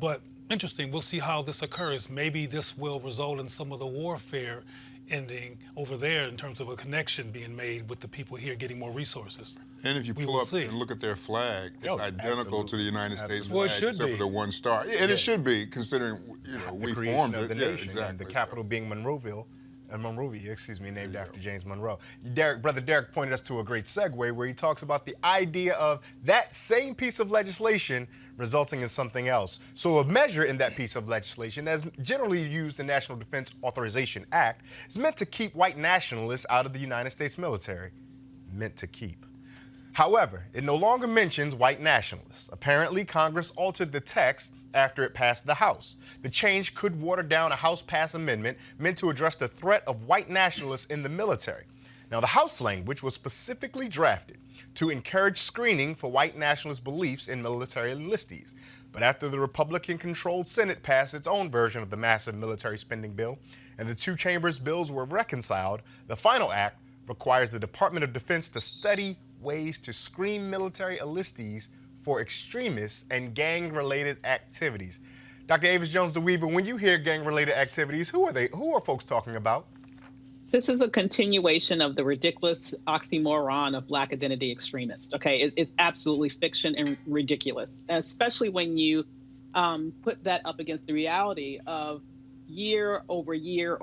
S6: But interesting, we'll see how this occurs. Maybe this will result in some of the warfare ending over there in terms of a connection being made with the people here getting more resources.
S10: And if you pull up and look at their flag, it's identical to the United States flag, except for the one star. And it should be, considering we formed
S1: of the nation,
S10: exactly.
S1: and the capital being Monrovia, named after James Monroe. Brother Derek pointed us to a great segue where he talks about the idea of that same piece of legislation resulting in something else. So a measure in that piece of legislation, as generally used the National Defense Authorization Act, is meant to keep white nationalists out of the United States military. Meant to keep. However, it no longer mentions white nationalists. Apparently, Congress altered the text after it passed the House. The change could water down a House-passed amendment meant to address the threat of white nationalists in the military. Now, the House language was specifically drafted to encourage screening for white nationalist beliefs in military enlistees. But after the Republican-controlled Senate passed its own version of the massive military spending bill, and the two chambers' bills were reconciled, the final act requires the Department of Defense to study ways to screen military enlistees for extremists and gang-related activities. Dr. Avis Jones-DeWeaver, when you hear gang-related activities, who are they? Who are folks talking about?
S7: This is a continuation of the ridiculous oxymoron of Black identity extremist. Okay, it's absolutely fiction and ridiculous, especially when you put that up against the reality of year over year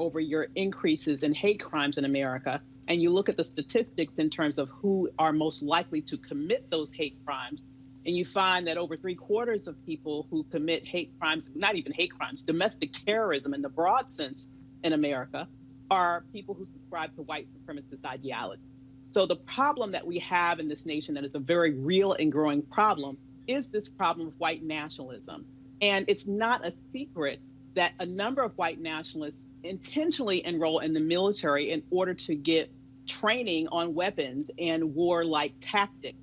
S7: increases in hate crimes in America. And you look at the statistics in terms of who are most likely to commit those hate crimes. And you find that over 3/4 of people who commit hate crimes, not even hate crimes, domestic terrorism in the broad sense in America, are people who subscribe to white supremacist ideology. So the problem that we have in this nation that is a very real and growing problem is this problem of white nationalism. And it's not a secret that a number of white nationalists intentionally enroll in the military in order to get training on weapons and warlike tactics.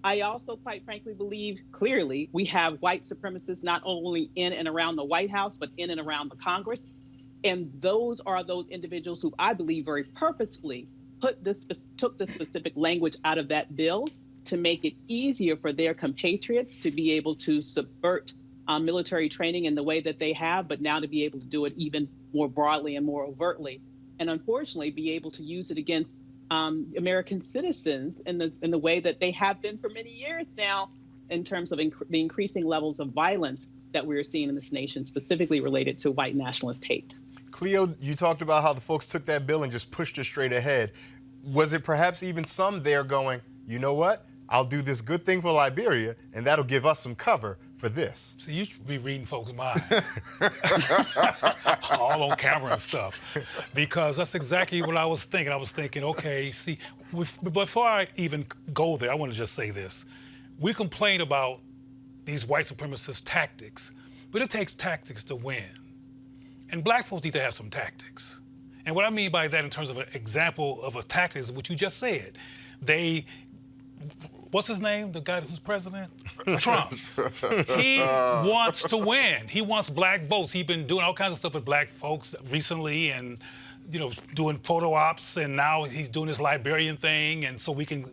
S7: I also, quite frankly, believe clearly we have white supremacists not only in and around the White House, but in and around the Congress. And those are those individuals who I believe very purposefully took the specific language out of that bill to make it easier for their compatriots to be able to subvert military training in the way that they have, but now to be able to do it even more broadly and more overtly. And unfortunately, be able to use it against American citizens in the way that they have been for many years now, in terms of the increasing levels of violence that we're seeing in this nation, specifically related to white nationalist hate.
S1: Cleo, you talked about how the folks took that bill and just pushed it straight ahead. Was it perhaps even some there going, you know what? I'll do this good thing for Liberia, and that'll give us some cover for this.
S6: So you should be reading folks' minds. All on camera and stuff. Because that's exactly what I was thinking. I was thinking, okay, see, before I even go there, I want to just say this. we complain about these white supremacist tactics, but it takes tactics to win. And black folks need to have some tactics. And what I mean by that in terms of an example of a tactic is what you just said. What's his name, the guy who's president? Trump. He wants to win. He wants black votes. He's been doing all kinds of stuff with black folks recently and, doing photo ops, and now he's doing this Liberian thing, and so we can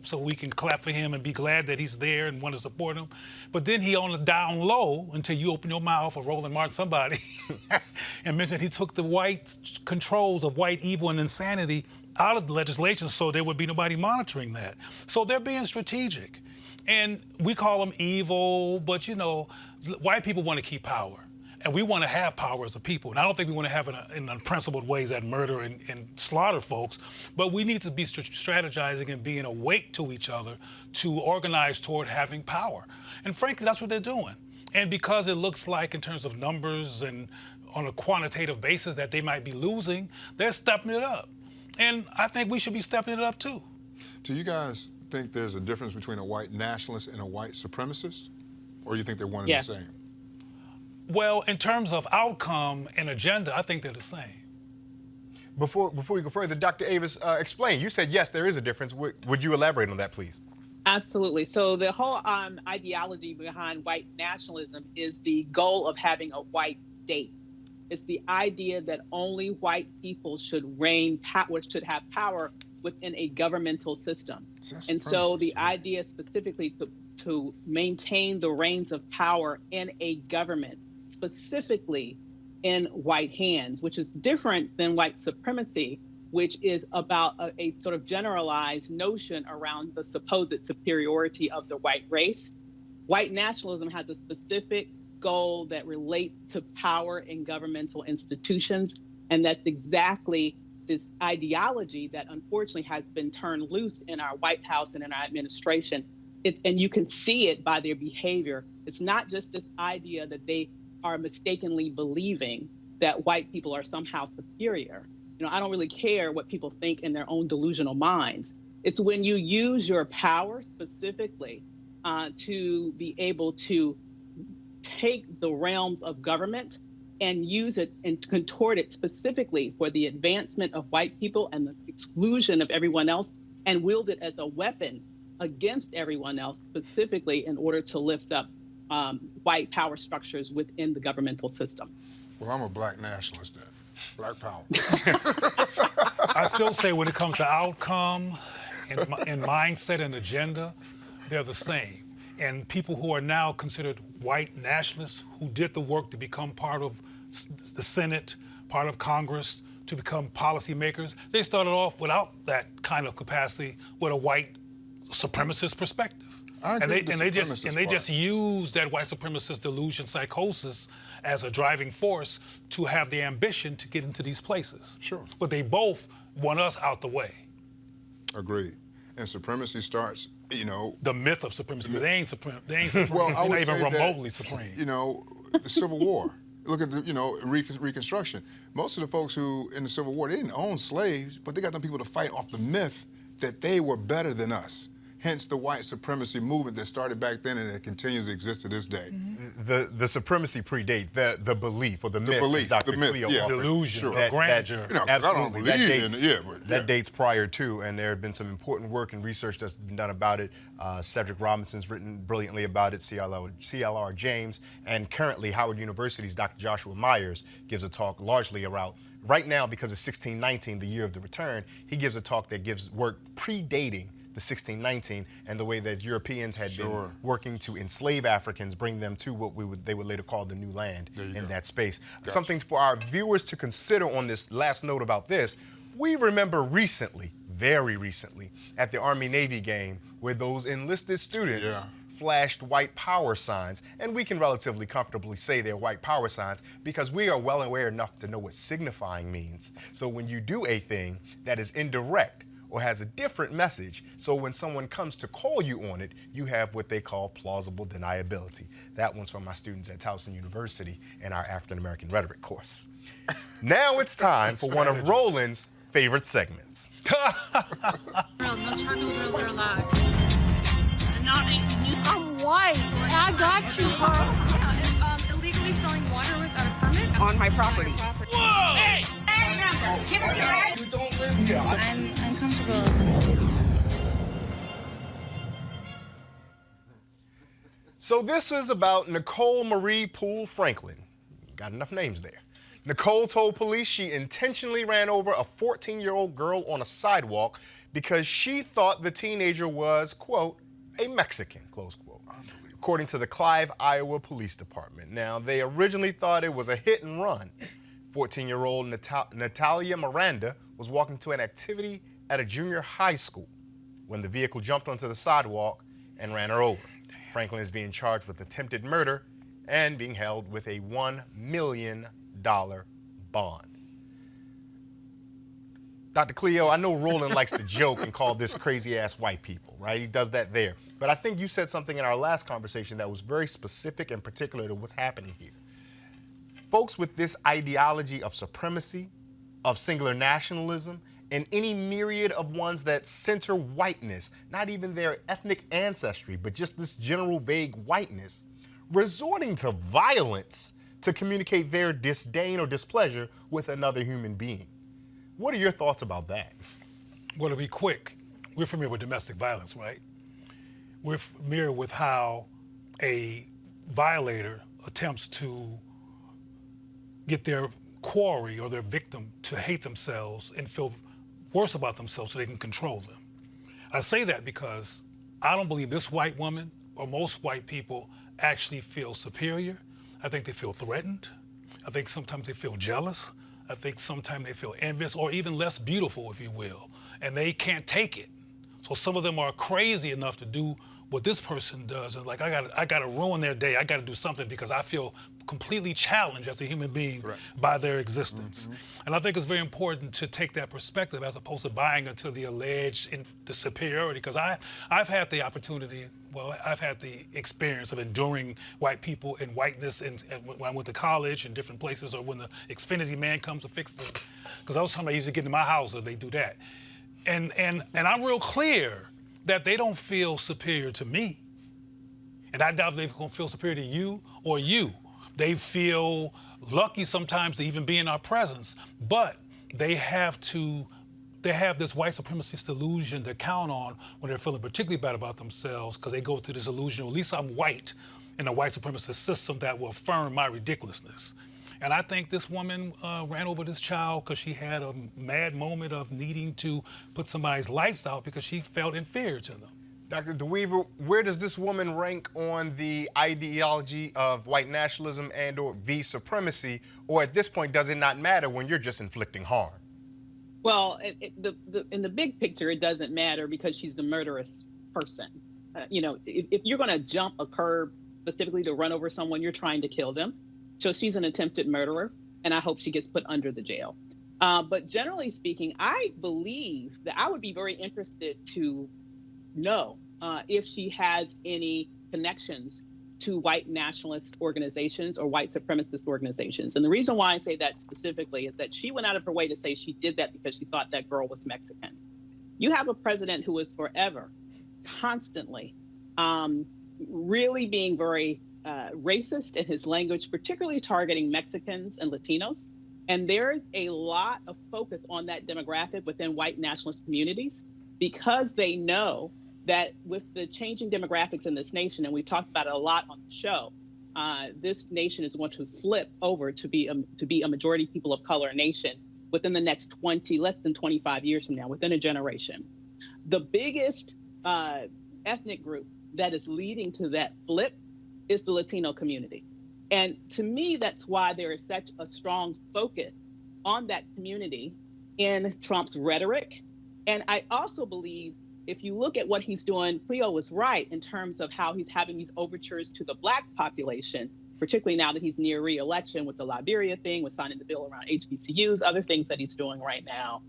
S6: clap for him and be glad that he's there and want to support him. But then he on the down low until you open your mouth or Roland Martin somebody and mention he took the white controls of white evil and insanity out of the legislation so there would be nobody monitoring that. So they're being strategic. And we call them evil, but white people want to keep power. And we want to have power as a people. And I don't think we want to have it in unprincipled ways that murder and slaughter folks, but we need to be strategizing and being awake to each other to organize toward having power. And frankly, that's what they're doing. And because it looks like in terms of numbers and on a quantitative basis that they might be losing, they're stepping it up. And I think we should be stepping it up too.
S10: Do you guys think there's a difference between a white nationalist and a white supremacist? Or you think they're one and the same?
S6: Well, in terms of outcome and agenda, I think they're the same.
S1: Before we go further, Dr. Avis, explain. You said, yes, there is a difference. Would you elaborate on that, please?
S7: Absolutely. So the whole ideology behind white nationalism is the goal of having a white state. It's the idea that only white people should should have power within a governmental system. And so the idea specifically to maintain the reins of power in a government, specifically in white hands, which is different than white supremacy, which is about a sort of generalized notion around the supposed superiority of the white race. White nationalism has a specific goal that relates to power in governmental institutions, and that's exactly this ideology that unfortunately has been turned loose in our White House and in our administration. And you can see it by their behavior. It's not just this idea that they are mistakenly believing that white people are somehow superior. I don't really care what people think in their own delusional minds. It's when you use your power specifically to be able to take the realms of government and use it and contort it specifically for the advancement of white people and the exclusion of everyone else, and wield it as a weapon against everyone else, specifically in order to lift up white power structures within the governmental system.
S10: Well, I'm a black nationalist then. Black power.
S6: I still say when it comes to outcome and mindset and agenda, they're the same. And people who are now considered white nationalists who did the work to become part of the Senate, part of Congress, to become policymakers, they started off without that kind of capacity with a white supremacist perspective. And they just use that white supremacist delusion psychosis as a driving force to have the ambition to get into these places.
S10: Sure.
S6: But they both want us out the way.
S10: Agreed. And supremacy starts,
S6: the myth of supremacy, because they ain't supreme. They're not even remotely supreme.
S10: The Civil War. Look at Reconstruction. Most of the folks who in the Civil War, they didn't own slaves, but they got them people to fight off the myth that they were better than us. Hence the white supremacy movement that started back then and it continues to exist to this day.
S1: Mm-hmm. The supremacy predate the belief or the myth, as Dr. Cleo offered.
S6: Delusion, grandeur.
S1: Absolutely. That dates prior to, and there have been some important work and research that's been done about it. Cedric Robinson's written brilliantly about it, C.L.R. James, and currently Howard University's Dr. Joshua Myers gives a talk largely around, right now because of 1619, the year of the return, he gives a talk that gives work predating the 1619 and the way that Europeans had been working to enslave Africans, bring them to what they would later call the new land in that space. Gotcha. Something for our viewers to consider on this last note about this. We remember recently, very recently, at the Army-Navy game where those enlisted students flashed white power signs, and we can relatively comfortably say they're white power signs because we are well aware enough to know what signifying means. So when you do a thing that is indirect or has a different message, so when someone comes to call you on it, you have what they call plausible deniability. That one's from my students at Towson University in our African American rhetoric course. Now it's time for one of Roland's favorite segments.
S11: No charcoal grills are allowed.
S2: I'm not eating you.
S11: Illegally selling water without a permit
S12: on my property.
S11: Whoa! Hey!
S12: You don't live here.
S11: I'm uncomfortable.
S1: So this is about Nicole Marie Poole Franklin. Got enough names there. Nicole told police she intentionally ran over a 14-year-old girl on a sidewalk because she thought the teenager was, quote, a Mexican, close quote, according to the Clive, Iowa Police Department. Now, they originally thought it was a hit and run. 14-year-old Natalia Miranda was walking to an activity at a junior high school when the vehicle jumped onto the sidewalk and ran her over. Franklin is being charged with attempted murder and being held with a $1 million bond. Dr. Cleo, I know Roland likes to joke and call this crazy-ass white people, right? He does that there. But I think you said something in our last conversation that was very specific and particular to what's happening here. Folks with this ideology of supremacy, of singular nationalism, and any myriad of ones that center whiteness, not even their ethnic ancestry, but just this general vague whiteness, resorting to violence to communicate their disdain or displeasure with another human being. What are your thoughts about that?
S6: Well, to be quick, we're familiar with domestic violence, right? We're familiar with how a violator attempts to get their quarry or their victim to hate themselves and feel worse about themselves so they can control them. I say that because I don't believe this white woman or most white people actually feel superior. I think they feel threatened. I think sometimes they feel jealous. I think sometimes they feel envious or even less beautiful, if you will, and they can't take it. So some of them are crazy enough to do what this person does, and like, I gotta ruin their day. I gotta do something because I feel completely challenged as a human being by their existence. And I think it's very important to take that perspective as opposed to buying into the alleged the superiority, because I've had the opportunity, well, I've had the experience of enduring white people and whiteness and when I went to college in different places, or when the Xfinity man comes to fix the, because I was talking about used to get in my house and they do that. And I'm real clear that they don't feel superior to me. And I doubt they're gonna feel superior to you or you. They feel lucky sometimes to even be in our presence, but they have this white supremacist illusion to count on when they're feeling particularly bad about themselves, because they go through this illusion, well, at least I'm white in a white supremacist system that will affirm my ridiculousness. And I think this woman ran over this child because she had a mad moment of needing to put somebody's lights out because she felt inferior to them.
S1: Dr. DeWeaver, where does this woman rank on the ideology of white nationalism and or V supremacy, or at this point, does it not matter when you're just inflicting harm?
S7: Well, in the big picture, it doesn't matter because she's the murderous person. If you're going to jump a curb specifically to run over someone, you're trying to kill them. So she's an attempted murderer, and I hope she gets put under the jail. But generally speaking, I believe that I would be very interested to know if she has any connections to white nationalist organizations or white supremacist organizations. And the reason why I say that specifically is that she went out of her way to say she did that because she thought that girl was Mexican. You have a president who is forever, constantly, really being very racist in his language, particularly targeting Mexicans and Latinos. And there is a lot of focus on that demographic within white nationalist communities because they know that with the changing demographics in this nation, and we've talked about it a lot on the show, this nation is going to flip over to be a majority people of color nation within the next less than 25 years from now, within a generation. The biggest ethnic group that is leading to that flip is the Latino community. And to me, that's why there is such a strong focus on that community in Trump's rhetoric. And I also believe if you look at what he's doing, Cleo was right in terms of how he's having these overtures to the Black population, particularly now that he's near re-election with the Liberian thing, with signing the bill around HBCUs, other things that he's doing right now.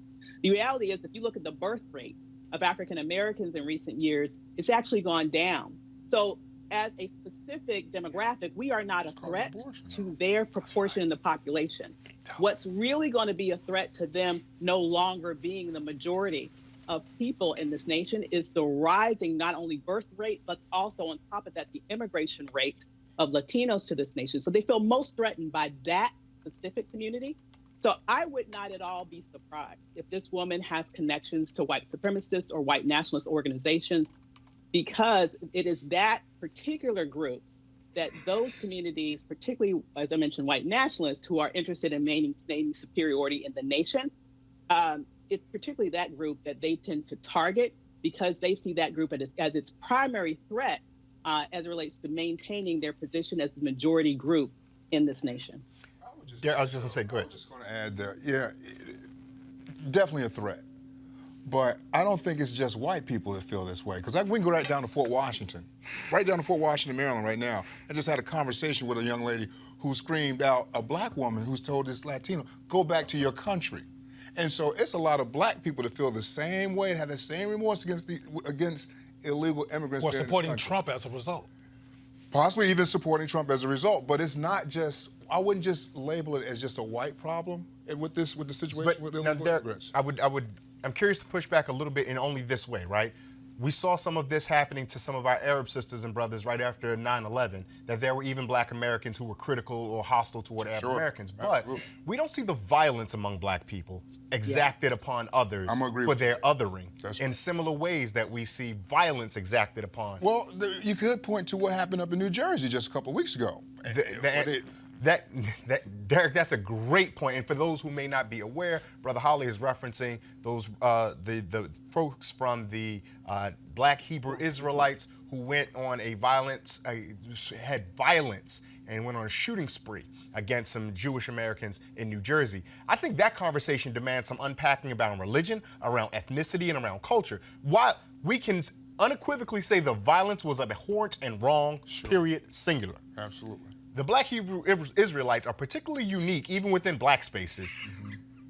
S7: The reality is, if you look at the birth rate of African Americans in recent years, it's actually gone down. So as a specific demographic, we are not a threat to their proportion in the population. What's really going to be a threat to them no longer being the majority of people in this nation is the rising not only birth rate, but also on top of that, the immigration rate of Latinos to this nation. So they feel most threatened by that specific community. So I would not at all be surprised if this woman has connections to white supremacists or white nationalist organizations, because it is that particular group that those communities, particularly, as I mentioned, white nationalists who are interested in maintaining superiority in the nation, it's particularly that group that they tend to target, because they see that group as its primary threat as it relates to maintaining their position as the majority group in this nation.
S1: Yeah, I was just going to say, go ahead.
S10: I'm just going to add there, yeah, definitely a threat. But I don't think it's just white people that feel this way, because we can go right down to Fort Washington, Maryland right now. I just had a conversation with a young lady who screamed out, a black woman who's told this Latino, go back to your country. And so it's a lot of black people that feel the same way, have the same remorse against illegal immigrants.
S6: Or supporting Trump as a result.
S10: Possibly even supporting Trump as a result, but it's not just, I wouldn't just label it as just a white problem with the situation with illegal immigrants.
S1: I'm curious to push back a little bit in only this way, right? We saw some of this happening to some of our Arab sisters and brothers right after 9/11, that there were even black Americans who were critical or hostile toward Arab Americans. But we don't see the violence among black people exacted upon others for their othering in similar ways that we see violence exacted upon.
S10: Well, you could point to what happened up in New Jersey just a couple of weeks ago.
S1: Derek, that's a great point. And for those who may not be aware, Brother Holly is referencing those the folks from the Black Hebrew Israelites who went on had violence and went on a shooting spree against some Jewish Americans in New Jersey. I think that conversation demands some unpacking about religion, around ethnicity, and around culture. While we can unequivocally say the violence was abhorrent and wrong, period, singular.
S10: Absolutely.
S1: The Black Hebrew Israelites are particularly unique, even within black spaces,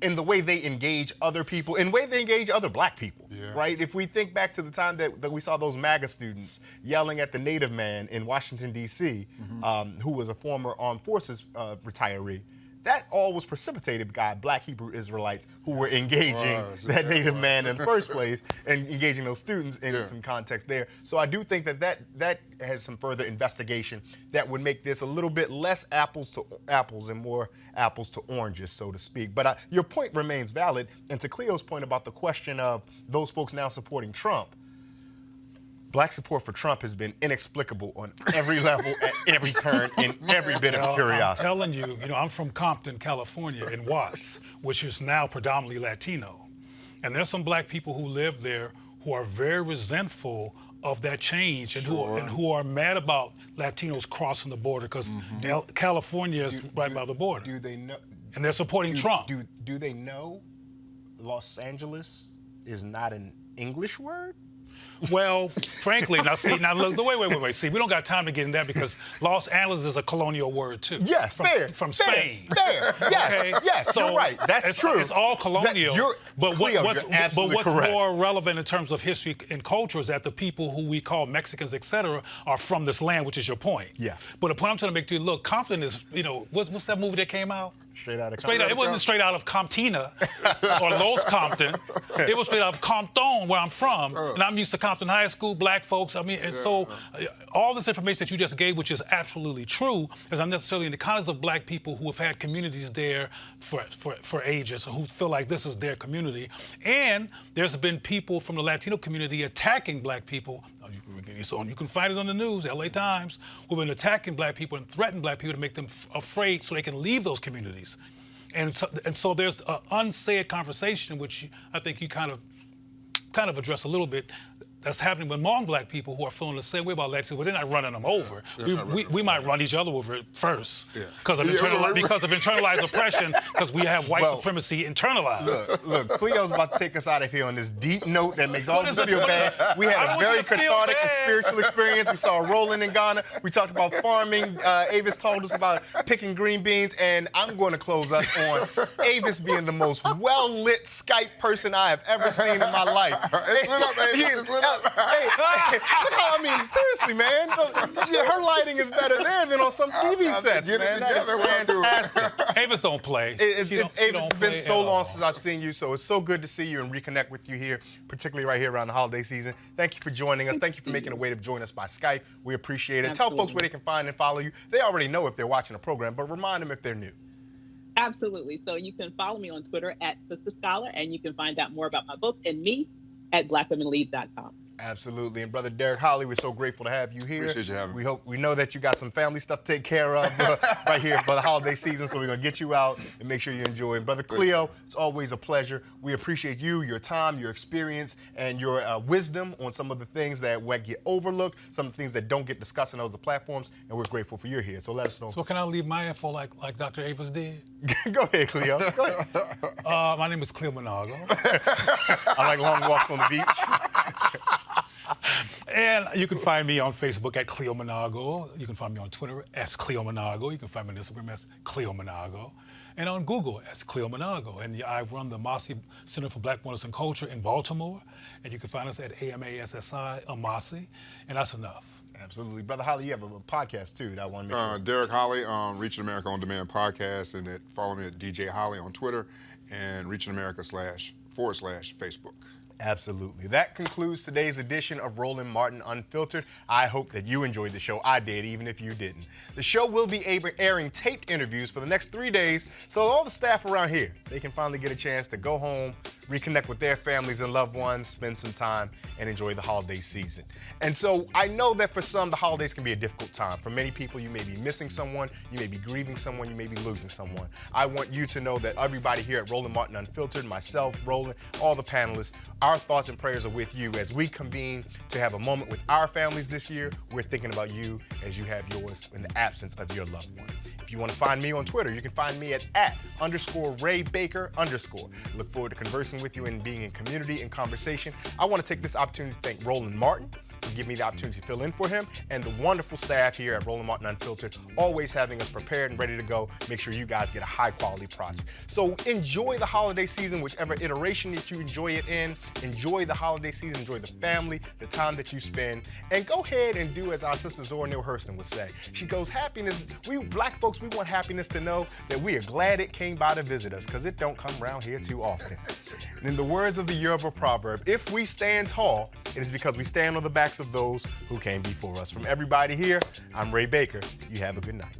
S1: in the way they engage other people, in the way they engage other black people, right? If we think back to the time that we saw those MAGA students yelling at the Native man in Washington, D.C., who was a former armed forces retiree, that all was precipitated by Black Hebrew Israelites who were engaging that Native man in the first place and engaging those students in some context there. So I do think that has some further investigation that would make this a little bit less apples to apples and more apples to oranges, so to speak. But your point remains valid. And to Cleo's point about the question of those folks now supporting Trump, black support for Trump has been inexplicable on every level, at every turn, in every bit of curiosity.
S6: I'm telling you, I'm from Compton, California, in Watts, which is now predominantly Latino. And there's some black people who live there who are very resentful of that change and who are mad about Latinos crossing the border, because California is right by the border.
S1: Do they know?
S6: And they're supporting Trump.
S1: Do they know Los Angeles is not an English word?
S6: Well, frankly, look, wait. See, we don't got time to get in that, because Los Angeles is a colonial word too.
S1: Yes,
S6: from Spain.
S1: Fair. Yes,
S6: okay?
S1: Yes,
S6: so
S1: you're right. That's true.
S6: It's all colonial.
S1: What's
S6: more relevant in terms of history and culture is that the people who we call Mexicans, etc., are from this land, which is your point.
S1: Yes.
S6: But the point I'm trying to make to you, look, Compton is, what's that movie that came out?
S1: Straight out of Compton.
S6: It wasn't straight out of Comptina or Los Compton. It was straight out of Compton, where I'm from. And I'm used to Compton High School, black folks. So all this information that you just gave, which is absolutely true, is not necessarily in the context of black people who have had communities there for ages, who feel like this is their community. And there's been people from the Latino community attacking black people. You can find it on the news, LA Times, who've been attacking black people and threatening black people to make them afraid so they can leave those communities. And so there's an unsaid conversation, which I think you kind of address a little bit, that's happening among black people who are feeling the same way about Latinos, but they're not running them over. We might run each other over first because of internalized oppression, because we have white supremacy internalized.
S1: Look, Cleo's about to take us out of here on this deep note that makes all of us feel bad. We had a very cathartic and spiritual experience. We saw Roland in Ghana. We talked about farming. Avis told us about picking green beans, and I'm going to close us on Avis being the most well-lit Skype person I have ever seen in my life.
S10: It's lit up, Avis. It's lit up.
S1: look how, I mean, seriously, man. Her lighting is better there than on some TV sets,
S10: get it
S1: man. That is
S10: together, we'll do it.
S1: fantastic.
S6: Avis don't play.
S1: Avis, it's been so long
S6: all.
S1: since I've seen you, so it's so good to see you and reconnect with you here, particularly right here around the holiday season. Thank you for joining us. Thank you for making a way to join us by Skype. We appreciate it.
S7: Absolutely.
S1: Tell folks where they can find and follow you. They already know if they're watching the program, but remind them if they're new.
S7: Absolutely. So you can follow me on Twitter at Sister Scholar, and you can find out more about my book and me at blackwomenlead.com.
S1: Absolutely. And Brother Derek Holly, we're so grateful to have you here.
S10: Appreciate you having me.
S1: We know that you got some family stuff to take care of right here for the holiday season, so we're going to get you out and make sure you enjoy it. Brother Cleo, it's always a pleasure. We appreciate you, your time, your experience, and your wisdom on some of the things that get overlooked, some of the things that don't get discussed on those platforms, and we're grateful for you here. So let us know.
S6: So can I leave my info like Dr. Avis did?
S1: Go ahead, Cleo. Go ahead.
S6: My name is Cleo Monago.
S1: I like long walks on the beach.
S6: And you can find me on Facebook at Cleo Monago. You can find me on Twitter as Cleo Monago. You can find me on Instagram as Cleo Monago. And on Google as Cleo Monago. And I run the Amasi Center for Black Wellness and Culture in Baltimore. And you can find us at AMASSI Amasi. And that's enough.
S1: Absolutely. Brother Holly, you have a podcast too that I want to make sure.
S10: Derek Holly, Reaching America On Demand podcast, and follow me at DJ Holly on Twitter and Reaching America /Facebook.
S1: Absolutely. That concludes today's edition of Roland Martin Unfiltered. I hope that you enjoyed the show. I did, even if you didn't. The show will be airing taped interviews for the next 3 days, so all the staff around here, they can finally get a chance to go home, reconnect with their families and loved ones, spend some time, and enjoy the holiday season. And so I know that for some, the holidays can be a difficult time. For many people, you may be missing someone, you may be grieving someone, you may be losing someone. I want you to know that everybody here at Roland Martin Unfiltered, myself, Roland, all the panelists, our thoughts and prayers are with you as we convene to have a moment with our families this year. We're thinking about you as you have yours in the absence of your loved one. If you want to find me on Twitter, you can find me at @_RayBaker_. Look forward to conversing with you and being in community and conversation. I want to take this opportunity to thank Roland Martin for giving me the opportunity to fill in for him, and the wonderful staff here at Roland Martin Unfiltered, always having us prepared and ready to go. Make sure you guys get a high quality project. So enjoy the holiday season, whichever iteration that you enjoy it in. Enjoy the holiday season, enjoy the family, the time that you spend, and go ahead and do as our sister Zora Neale Hurston would say. She goes, happiness, we black folks, we want happiness to know that we are glad it came by to visit us, because it don't come around here too often. And in the words of the Yoruba proverb, if we stand tall, it is because we stand on the backs of those who came before us. From everybody here, I'm Ray Baker. You have a good night.